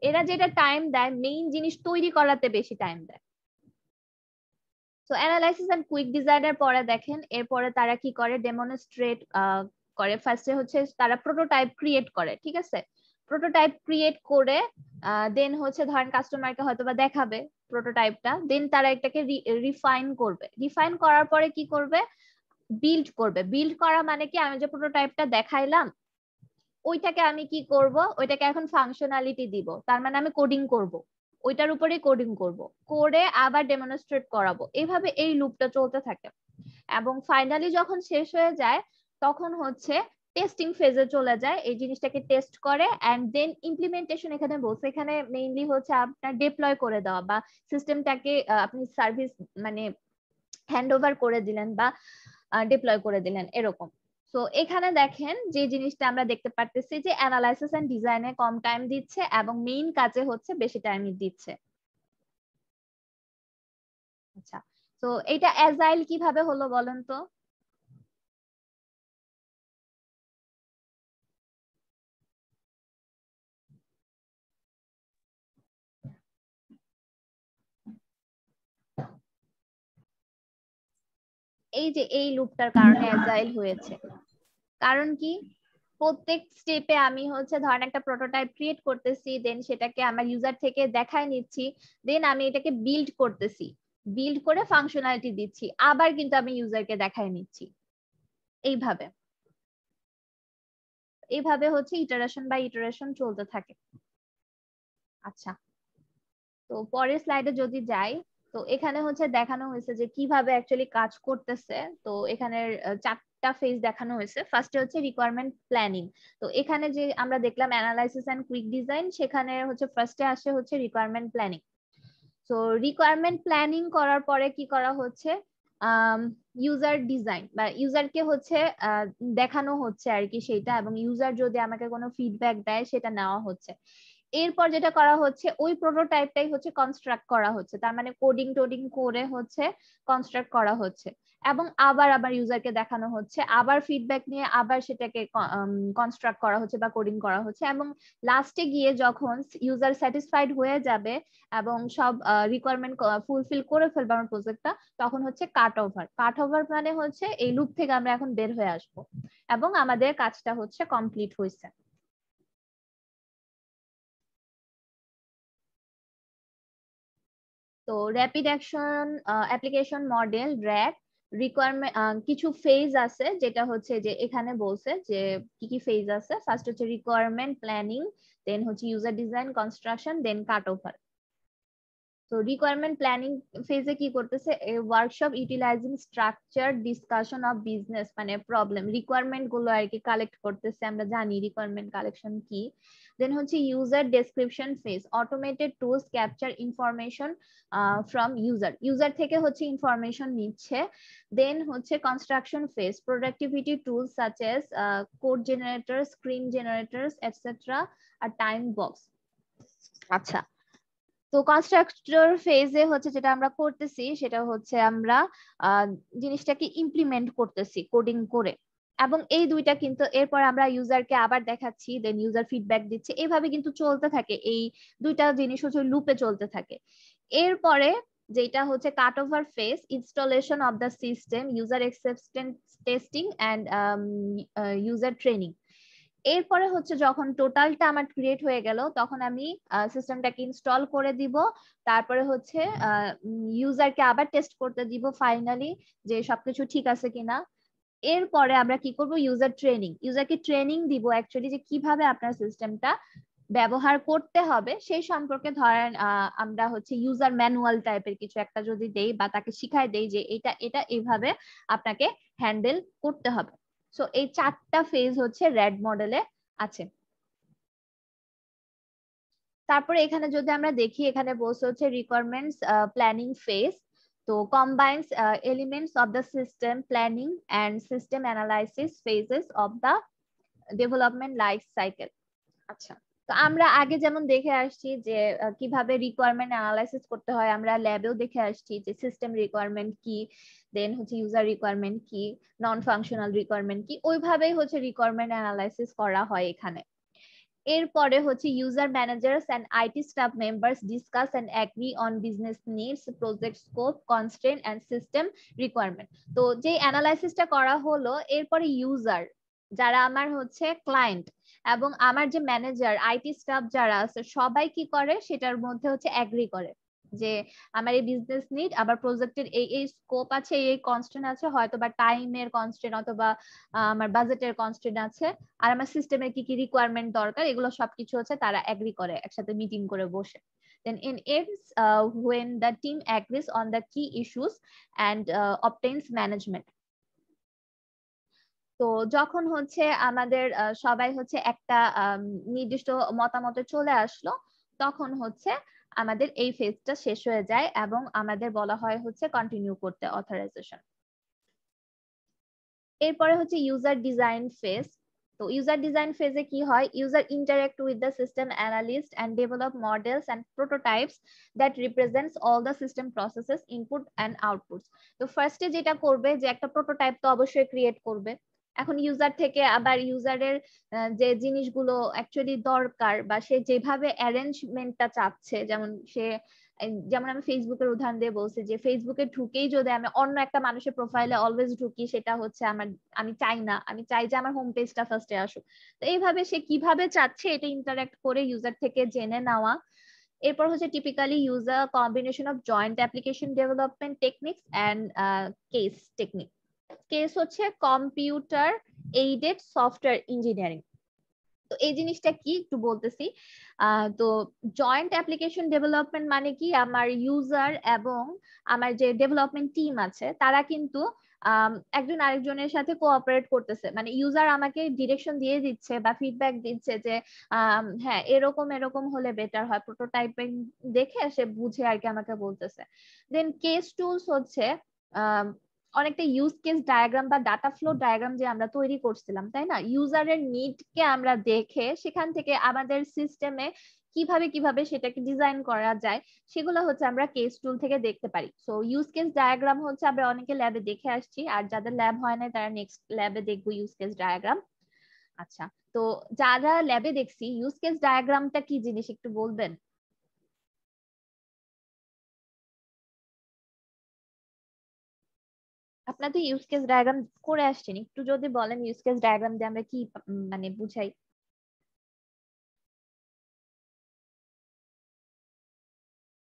এরা যেটা টাইম দেয় মেইন জিনিস তৈরি করাতে বেশি টাইম দেয়। তো অ্যানালাইসিস এন্ড কুইক ডিজাইনের পরে দেখেন এরপরে তারা কি করে, ডেমনস্ট্রেট করে। ফার্স্টে হচ্ছে তারা প্রোটোটাইপ ক্রিয়েট করে, ঠিক আছে? প্রোটোটাইপ ক্রিয়েট করে দেন হচ্ছে ধরেন কাস্টমারকে হয়তোবা দেখাবে প্রোটোটাইপটা, দেন তারা এটাকে রিফাইন করবে। রিফাইন করার পরে কি করবে, বিল্ড করবে। বিল্ড করা মানে কি, আমি যে প্রোটোটাইপটা দেখাইলাম ওইটাকে আমি কি করব, ওইটাকে এখন ফাংশনালিটি দিব, তার মানে আমি কোডিং করব, ওইটার উপরেই কোডিং করব, করে আবার ডেমনস্ট্রেট করাবো, এইভাবে এই লুপটা চলতে থাকে। এবং ফাইনালি যখন শেষ হয়ে যায় তখন হচ্ছে টেস্টিং ফেজে চলে যায়, এই জিনিসটাকে টেস্ট করে, এন্ড দেন ইমপ্লিমেন্টেশন। এখানে বলছে এখানে মেইনলি হচ্ছে আপনার ডিপ্লয় করে দেওয়া, বা সিস্টেমটাকে আপনি সার্ভিস মানে হ্যান্ড ওভার করে দিলেন বা ডিপ্লয় করে দিলেন এরকম। তো এখানে দেখেন যে জিনিসটা আমরা দেখতে পারতেছি যে অ্যানালাইসিস এন্ড ডিজাইনে কম টাইম দিচ্ছে এবং মেইন কাজে হচ্ছে বেশি টাইম দিচ্ছে। আচ্ছা, তো এটা অ্যাজাইল কিভাবে হলো বলেন তো? এই যে এই লুপটার কারণে অ্যাজাইল হয়েছে। কারণ কি, প্রত্যেক স্টেপে আমি হচ্ছে ধরেন একটা প্রোটোটাইপ ক্রিয়েট করতেছি, দেন সেটাকে আমার ইউজার থেকে দেখায় নিচ্ছি, দেন আমি এটাকে বিল্ড করতেছি, বিল্ড করে ফাংশনালিটি দিচ্ছি, আবার কিন্তু আমি ইউজারকে দেখাই নিচ্ছি। এইভাবে এইভাবে হচ্ছে ইটারেশন বাই ইটারেশন চলতে থাকে। আচ্ছা, তো পরের স্লাইডে যদি যাই, তো এখানে হচ্ছে দেখানো হয়েছে যে কিভাবে অ্যাকচুয়ালি কাজ করতেছে। তো এখানে 4টা ফেজ দেখানো হয়েছে। ফার্স্টে হচ্ছে রিকোয়ারমেন্ট প্ল্যানিং। তো এখানে যে আমরা দেখলাম অ্যানালাইসিস এন্ড কুইক ডিজাইন, সেখানে হচ্ছে ফার্স্টে আসে হচ্ছে রিকোয়ারমেন্ট প্ল্যানিং। তো রিকোয়ারমেন্ট প্ল্যানিং করার পরে কি করা হচ্ছে, ইউজার ডিজাইন বা ইউজারকে হচ্ছে দেখানো হচ্ছে আর কি সেটা, এবং ইউজার যদি আমাকে কোনো ফিডব্যাক দেয় সেটা নেওয়া হচ্ছে। এরপর যেটা করা হচ্ছে ওই প্রোটোটাইপটাই হচ্ছে কনস্ট্রাক্ট করা হচ্ছে, তার মানে কোডিং টোডিং করে হচ্ছে কনস্ট্রাক্ট করা হচ্ছে, এবং আবার আবার ইউজারকে দেখানো হচ্ছে, আবার ফিডব্যাক নিয়ে আবার সেটাকে কনস্ট্রাক্ট করা হচ্ছে বা কোডিং করা হচ্ছে, এবং লাস্টে গিয়ে যখন ইউজার স্যাটিসফাইড হয়ে যাবে এবং সব রিকোয়ারমেন্ট ফুলফিল করে ফেলবে আমার প্রজেক্টটা, তখন হচ্ছে কাট ওভার। কাট ওভার মানে হচ্ছে এই লুপ থেকে আমরা এখন বের হয়ে আসবো এবং আমাদের কাজটা হচ্ছে কমপ্লিট হয়েছে। তো rapid action application model rack requirement কিছু ফেজ আছে, যেটা হচ্ছে যে এখানে বলছে যে কি কি ফেজ আছে। ফার্স্ট হচ্ছে রিকোয়ারমেন্ট প্ল্যানিং, দেন হচ্ছে ইউজার ডিজাইন, কনস্ট্রাকশন, দেন কাট ওভার। তো রিকোয়ারমেন্ট প্ল্যানিং ফেজে কি করতেছে, workshop utilising structure discussion of business, মানে প্রবলেম রিকোয়ারমেন্ট গুলো আর কি কালেক্ট করতেছে, আমরা জানি রিকোয়ারমেন্ট কালেকশন কি। দেন হচ্ছে user description phase, automated tools capture information from user, user থেকে হচ্ছে ইনফরমেশন নিচ্ছে। দেন হচ্ছে construction phase, productivity tools such as code generator, screen generators etcetera, আর টাইম বক্স। আচ্ছা, তো কনস্ট্রাক্টর ফেজে হচ্ছে যেটা আমরা করতেছি সেটা হচ্ছে আমরা জিনিসটাকে ইমপ্লিমেন্ট করতেছি কোডিং করে, এবং এই দুইটা কিন্তু এরপর আমরা ইউজারকে আবার দেখাচ্ছি, দেন ইউজার ফিডব্যাক দিচ্ছে, এইভাবে কিন্তু চলতে থাকে। এই দুইটা জিনিস হচ্ছে লুপে চলতে থাকে। এরপরে যেটা হচ্ছে কাট over phase, installation of the system, user acceptance testing and user training. এরপরে হচ্ছে যখন টোটালটা আমার ক্রিয়েট হয়ে গেল, তখন আমি সিস্টেমটাকে ইনস্টল করে দিব, তারপরে হচ্ছে ইউজারকে আবার টেস্ট করতে দিব ফাইনালি যে সবকিছু ঠিক আছে কিনা। এরপরে আমরা কি করব, ইউজার ট্রেনিং, ইউজারকে ট্রেনিং দিব অ্যাকচুয়ালি যে কিভাবে আপনার সিস্টেমটা ব্যবহার করতে হবে সেই সম্পর্কে। ধরেন আমরা হচ্ছে ইউজার ম্যানুয়াল টাইপের কিছু একটা যদি দেই বা তাকে শিখাই দেই যে এটা এটা এইভাবে আপনাকে হ্যান্ডেল করতে হবে। সো এই 4টা ফেজ হচ্ছে রেড মডেলে আছে। তারপরে এখানে যদি আমরা দেখি, এখানে বলছে হচ্ছে রিকোয়ারমেন্টস প্ল্যানিং ফেজ, তো combines elements of the system planning and system analysis phases of the development life cycle. আচ্ছা, তো আমরা আগে যেমন দেখে আসছি যে কিভাবে রিকোয়ারমেন্ট অ্যানালাইসিস করতে হয়, আমরা ল্যাবেও দেখে আসছি যে সিস্টেম রিকোয়ারমেন্ট কি, দেন হচ্ছে ইউজার রিকোয়ারমেন্ট কি, নন ফাংশনাল রিকোয়ারমেন্ট কি, ওইভাবেই হচ্ছে রিকোয়ারমেন্ট অ্যানালাইসিস করা হয় এখানে। এরপরে হচ্ছে user managers and IT staff members discuss and agree on business needs, project scope, constraint and system requirement. তো যে অ্যানালাইসিসটা করা হলো, এরপরে ইউজার যারা আমার হচ্ছে ক্লায়েন্ট এবং আমার যে ম্যানেজার আইটি স্টাফ যারা আছে সবাই কি করে সেটার মধ্যে হচ্ছে এগ্রি করে যে আমার এই বিজনেস নিড, আবার প্রজেক্টের এই এই স্কোপ আছে, এই কনস্ট্রেন্ট আছে, হয়তো বা টাইমের কনস্ট্রেন্ট অথবা আমার বাজেটের কনস্ট্রেন্ট আছে, আর আমার সিস্টেমের কি কি রিকোয়ারমেন্ট দরকার, এগুলো সবকিছু হচ্ছে তারা এগ্রি করে একসাথে মিটিং করে বসে। Then in ends, when the team agrees on the key issues and obtains management. তো যখন হচ্ছে আমাদের সবাই হচ্ছে একটা নির্দিষ্ট মতামতে চলে আসলো, তখন হচ্ছে আমাদের এই ফেজটা শেষ হয়ে যায় এবং আমাদের বলা হয় হচ্ছে কন্টিনিউ করতে অথরাইজেশন। এরপরে হচ্ছে ইউজার ডিজাইন ফেজ। তো ইউজার ডিজাইন ফেজে কি হয়, user interact with the system analyst and develop models and prototypes that represents all the system processes, input and outputs. তো ফার্স্টে যেটা করবে যে একটা প্রোটোটাইপ তো অবশ্যই ক্রিয়েট করবে। এখন ইউজার থেকে আবার ইউজারের যে জিনিসগুলো অ্যাকচুয়ালি দরকার বা সে যেভাবে অ্যারেঞ্জমেন্টটা চাচ্ছে, যেমন আমি ফেসবুকের উদাহরণ দিয়ে বলছি যে ফেসবুকে ঢুকেই যদি আমি অন্য একটা মানুষের প্রোফাইলে অলওয়েজ ঢুকি, সেটা হচ্ছে আমি চাই না, আমি চাই যে আমার হোম পেজটা ফার্স্টে আসুক। তো এইভাবে সে কিভাবে চাচ্ছে এটা ইন্টারঅ্যাক্ট করে ইউজার থেকে জেনে নেওয়া। এরপর হচ্ছে typically use a combination of joint application development techniques and case technique. Case হচ্ছে কম্পিউটার এইডেড সফটওয়্যার ইঞ্জিনিয়ারিং। তো এই জিনিসটা কি একটু বলতেছি। তো জয়েন্ট অ্যাপ্লিকেশন ডেভেলপমেন্ট মানে কি, আমার ইউজার এবং আমার যে ডেভেলপমেন্ট টিম আছে তারা কিন্তু একজন আরেকজনের সাথে কোঅপারেট করতেছে, মানে ইউজার আমাকে ডিরেকশন দিয়ে দিচ্ছে বা ফিডব্যাক দিচ্ছে যে হ্যাঁ এরকম এরকম হলে বেটার হয়, প্রোটোটাইপিং দেখে সে বুঝে আর কি আমাকে বলতেছে। দেন কেস টুলস হচ্ছে অনেকটা ইউজ কেস ডায়াগ্রাম বা ডাটা ফ্লো ডায়াগ্রাম যে আমরা তৈরি করছিলাম, তাই না? ইউজারের নিডকে আমরা দেখে সেখান থেকে আমাদের সিস্টেমে কিভাবে কিভাবে সেটাকে ডিজাইন করা যায় সেগুলো হচ্ছে আমরা কেস টুল থেকে দেখতে পারি। সো ইউজ কেস ডায়াগ্রাম হচ্ছে আমরা অনেকে ল্যাবে দেখে আসছি, আর যাদের ল্যাব হয় না তারা নেক্সট ল্যাবে দেখবো ইউজ কেস ডায়াগ্রাম। আচ্ছা, তো যারা ল্যাবে দেখছি ইউজ কেস ডায়াগ্রামটা কি জিনিস একটু বলবেন? আপনার তো ইউজ কেস ডায়াগ্রাম করে আসছেন, একটু যদি বলেন ইউজ কেস ডায়াগ্রাম দিয়ে আমরা কি মানে বুঝাই।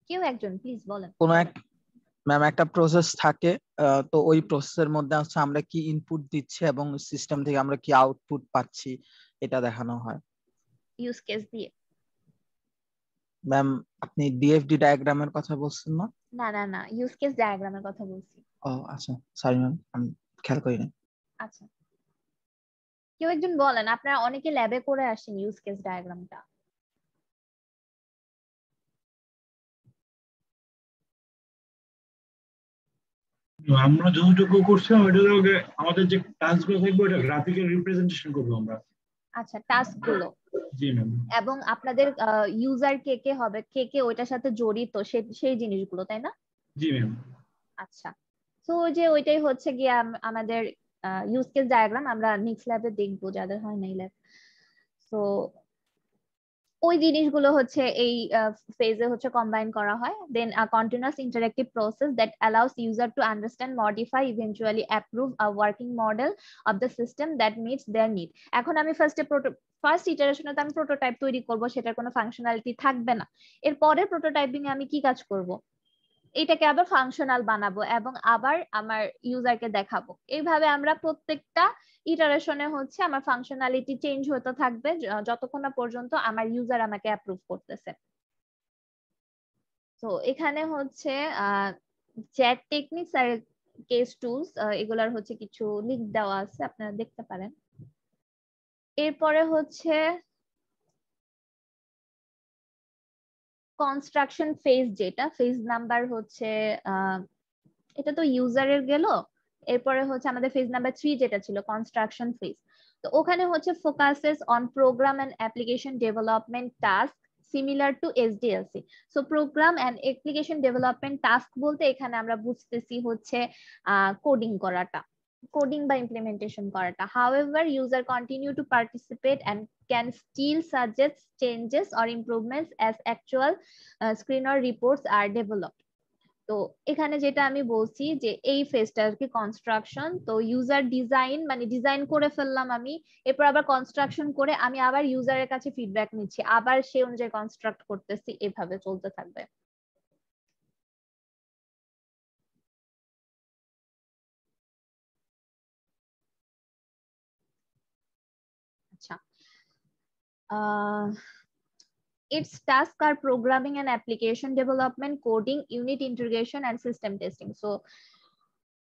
কেউ একজন প্লিজ বলেন। কোনো এক ম্যাম একটা প্রসেস থাকে, তো ওই প্রসেসের মধ্যে হচ্ছে আমরা কি ইনপুট দিচ্ছি এবং সিস্টেম থেকে আমরা কি আউটপুট পাচ্ছি এটা দেখানো হয় ইউজ কেস দিয়ে। ম্যাম আপনি ডিএফডি ডায়াগ্রামের কথা বলছেন না? না না না, ইউজ কেস ডায়াগ্রামের কথা বলছি। ও আচ্ছা, সরি ম্যাম, আমি খেয়াল করিনি। আচ্ছা, কেউ একজন বলেন, আপনারা অনেকে ল্যাবে করে আসেন ইউজ কেস ডায়াগ্রামটা। আমরা যতটুকু করছিলাম ওইটা আমাদের যে টাস্কগুলো থাকবে ওটা গ্রাফিক্যাল রিপ্রেজেন্টেশন করবো আমরা। আচ্ছা, টাস্ক গুলো। জি ম্যাম। এবং আপনাদের ইউজার কে কে হবে, কে কে ওইটার সাথে জড়িত সেই জিনিসগুলো, তাই না? জি ম্যাম। আচ্ছা, তো যে ওইটাই হচ্ছে গিয়ে আমাদের ইউজ কেস ডায়াগ্রাম, আমরা নেক্সট ল্যাবে দেখবো যাদের হয় নাই ল্যাব। তো ওই জিনিসগুলো হচ্ছে এই ফেজে হচ্ছে কম্বাইন করা হয়। Then continuous interactive process that allows user to understand, modify, eventually approve a working model of the system that meets their need. এখন আমি ফার্স্ট ইটারেশনে তো আমি প্রোটোটাইপ তৈরি করব, সেটার কোনো ফাংশনালিটি থাকবে না। এর পরে প্রোটোটাইপিং এ আমি কি কাজ করব, এটাকে আবার ফাংশনাল বানাবো এবং আবার আমার ইউজারকে দেখাবো। এইভাবে আমরা প্রত্যেকটা ইটারেশনে হচ্ছে আমার ফাংশনালিটি চেঞ্জ হতে থাকবে যতক্ষণ না পর্যন্ত আমার ইউজার আমাকে অ্যাপ্রুভ করতেছে। তো এখানে হচ্ছে চ্যাট টেকনিক্স আর কেস টুলস এগুলার হচ্ছে কিছু লিংক দেওয়া আছে, আপনারা দেখতে পারেন। এরপরে হচ্ছে কনস্ট্রাকশন ফেজ, যেটা ফেজ নাম্বার হচ্ছে এটা তো ইউজারের গেল। এরপরে হচ্ছে আমাদের ফেজ নাম্বার 3 যেটা ছিল কনস্ট্রাকশন ফেজ। তো ওখানে হচ্ছে focuses on program and application development task similar to SDLC. So program and application development task বলতে এখানে আমরা বুঝতেছি হচ্ছে কোডিং করাটা, কোডিং বা ইমপ্লিমেন্টেশন করাটা। However, user continue to participate and can still suggest changes or improvements as actual screen or reports are developed. তো এখানে যেটা আমি বলছি যে এই ফেজটা আর কি কনস্ট্রাকশন। তো ইউজার ডিজাইন মানে ডিজাইন করে ফেললাম আমি, এরপর আবার কনস্ট্রাকশন করে আমি আবার ইউজারের কাছে ফিডব্যাক নিচ্ছি, আবার সে অনুযায়ী কনস্ট্রাক্ট করতেছি, এভাবে চলতে থাকবে। আচ্ছা, its tasks are programming and application development, coding, unit integration and system testing. So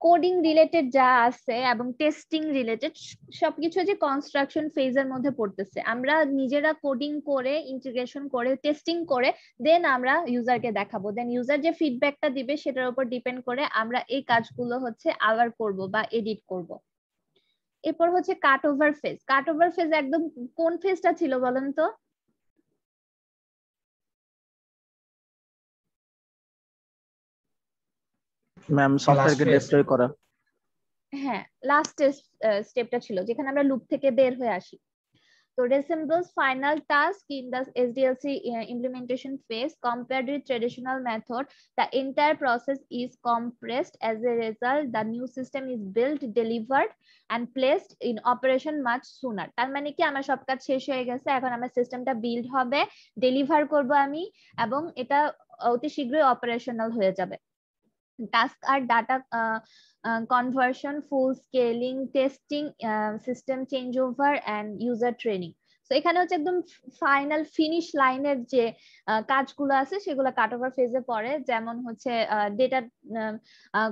coding related যা আছে এবং টেস্টিং রিলেটেড সবকিছু যে কনস্ট্রাকশন ফেজের মধ্যে পড়তেছে। আমরা নিজেরা কোডিং করে ইন্টিগ্রেশন করে টেস্টিং করে দেন আমরা ইউজারকে দেখাবো, দেন ইউজার যে ফিডব্যাকটা দিবে সেটার উপর ডিপেন্ড করে আমরা এই কাজগুলো হচ্ছে আবার করব বা এডিট করব। এরপর হচ্ছে কাট ওভার ফেজ। কাট ওভার ফেজ একদম কোন ফেজটা ছিল বলেন তো? ম্যাম সফটওয়্যারকে ডিপ্লয় করা। হ্যাঁ, লাস্ট স্টেপটা ছিল যেখানে আমরা লুপ থেকে বের হয়ে আসি। তো resembles final task in the SDLC implementation phase compared with traditional method. The entire process is compressed. As a result, the new system is built, delivered, and placed in operation much sooner. তার মানে কি আমার সব কাজ শেষ হয়ে গেছে, এখন আমার সিস্টেমটা বিল্ড হবে, ডেলিভার করব আমি, এবং এটা অতি শীঘ্রই অপারেশনাল হয়ে যাবে। Task R data conversion, full scaling, testing, system changeover and user training. তো এখানে হচ্ছে একদম ফাইনাল ফিনিশ লাইনের যে কাজগুলো আছে সেগুলো কাট ওভার ফেজে পড়ে, যেমন হচ্ছে ডেটা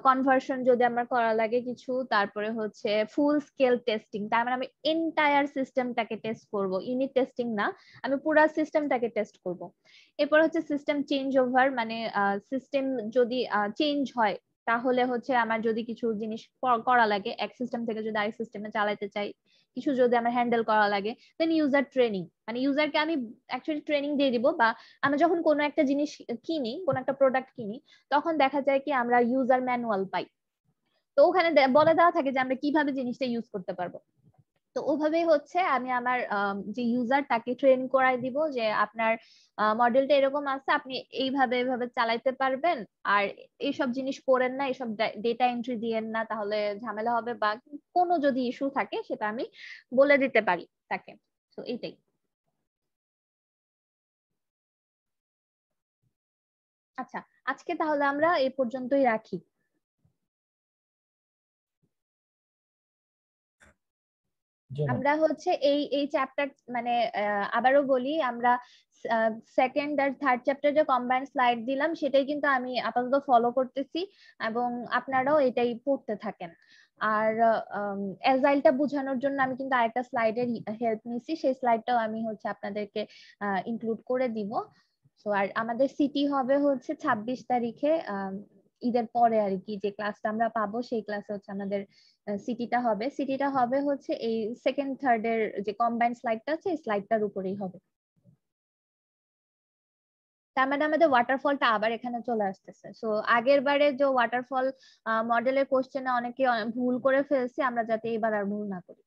কনভার্সন যদি আমার করা লাগে কিছু, তারপরে হচ্ছে ফুল স্কেল টেস্টিং, তার মানে আমি এন্টায়ার সিস্টেমটাকে টেস্ট করব, ইউনিট টেস্টিং না, আমি পুরো সিস্টেমটাকে টেস্ট করব। এরপর হচ্ছে সিস্টেম চেঞ্জ ওভার, মানে সিস্টেম যদি চেঞ্জ হয় তাহলে হচ্ছে আমার যদি কিছু জিনিস করা লাগে, এক সিস্টেম থেকে যদি আরেক সিস্টেমে চালাতে চাই, কিছু যদি আমার হ্যান্ডেল করা লাগে, দেন ইউজার ট্রেনিং, মানে ইউজারকে আমি অ্যাকচুয়ালি ট্রেনিং দিয়ে দিব। বা আমরা যখন কোনো একটা জিনিস কিনি, কোনো একটা প্রোডাক্ট কিনি, তখন দেখা যায় কি আমরা ইউজার ম্যানুয়াল পাই, তো ওখানে বলে দেওয়া থাকে যে আমরা কিভাবে জিনিসটা ইউজ করতে পারবো। তো ওভাবেই হচ্ছে আমি আমার যে ইউজার তাকে ট্রেন করাই দিব যে আপনার মডেলটা এরকম আছে, আপনি এইভাবে এইভাবে চালাইতে পারবেন, আর এইসব জিনিস করেন না, এইসব ডেটা এন্ট্রি দিয়েন না, তাহলে ঝামেলা হবে, বা কোনো যদি ইস্যু থাকে সেটা আমি বলে দিতে পারি তাকে। তো এইটাই। আচ্ছা, আজকে তাহলে আমরা এই পর্যন্তই রাখি। আমরা হচ্ছে এই চ্যাপ্টার, মানে আবারও বলি, আমরা সেকেন্ড আর থার্ড চ্যাপ্টার যে কম্বাইন্ড স্লাইড দিলাম সেটাই কিন্তু আমি আপাতত ফলো করতেছি, এবং আপনারাও এটাই পড়তে থাকেন। আর এজাইলটা বোঝানোর জন্য আমি কিন্তু আরেকটা স্লাইডের হেল্প নিছি, সেই স্লাইডটাও আমি হচ্ছে আপনাদেরকে ইনক্লুড করে দিব। সো আর আমাদের সিটি হবে হচ্ছে 26 তারিখে, ঈদের পরে আর কি, যে ক্লাসটা আমরা পাবো সেই ক্লাসে হচ্ছে আমাদের সিটিটা হবে হচ্ছে এই সেকেন্ড থার্ড এর যে কম্বাইন্ড স্লাইডটা আছে এই স্লাইডটার উপরেই হবে। তার মানে আমাদের ওয়াটারফলটা আবার এখানে চলে আসতেছে। সো আগের বারে যে ওয়াটারফল মডেলের কোশ্চেনে অনেকে ভুল করে ফেলছে, আমরা যাতে এবার আর ভুল না করি।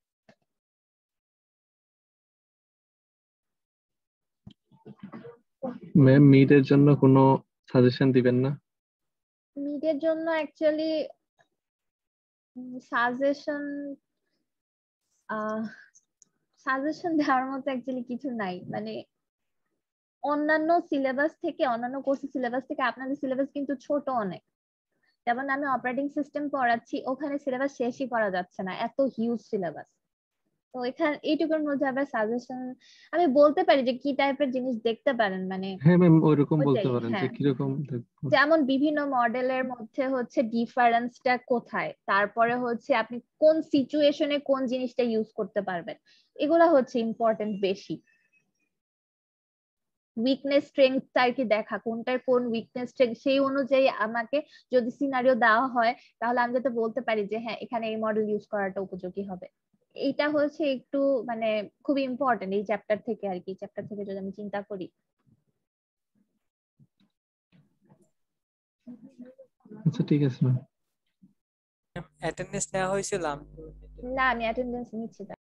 ম্যাম মিডের জন্য কোনো সাজেশন দিবেন না? মিডের জন্য অ্যাকচুয়ালি সাজেশন সাজেশন দেওয়ার মতো অ্যাকচুয়ালি কিছু নাই, মানে অন্যান্য সিলেবাস থেকে, অন্যান্য কোর্সের সিলেবাস থেকে আপনাদের সিলেবাস কিন্তু ছোট অনেক। যেমন আমি অপারেটিং সিস্টেম পড়াচ্ছি, ওখানে সিলেবাস শেষই করা যাচ্ছে না, এত হিউজ সিলেবাস। তো এখানে এইটুকুর মধ্যে আবার সাজেশন আমি বলতে পারি যে কি টাইপের জিনিস দেখতে পারেন, মানে হ্যাঁ ম্যাম ওইরকম বলতে পারেন যে কিরকম দেখবো। যেমন বিভিন্ন মডেলের মধ্যে হচ্ছে ডিফারেন্সটা কোথায়, তারপরে হচ্ছে আপনি কোন সিচুয়েশনে কোন জিনিসটা ইউজ করতে পারবেন, এগুলা হচ্ছে ইম্পর্টেন্ট বেশি। উইকনেস স্ট্রেংথ আর কি দেখা, কোনটার কোন উইকনেস স্ট্রেংথ, সেই অনুযায়ী আমাকে যদি সিনারিও দেওয়া হয় তাহলে আমি যাতে বলতে পারি যে হ্যাঁ এখানে এই মডেল ইউজ করাটা উপযোগী হবে। এটা হচ্ছে একটু মানে খুব ইম্পর্টেন্ট এই চ্যাপ্টার থেকে আর কি, চ্যাপ্টার থেকে যদি আমি চিন্তা করি। আচ্ছা ঠিক আছে ম্যাম। অ্যাটেন্ডেন্স নেওয়া হয়েছিল? না, আমি অ্যাটেন্ডেন্স নিচ্ছি না।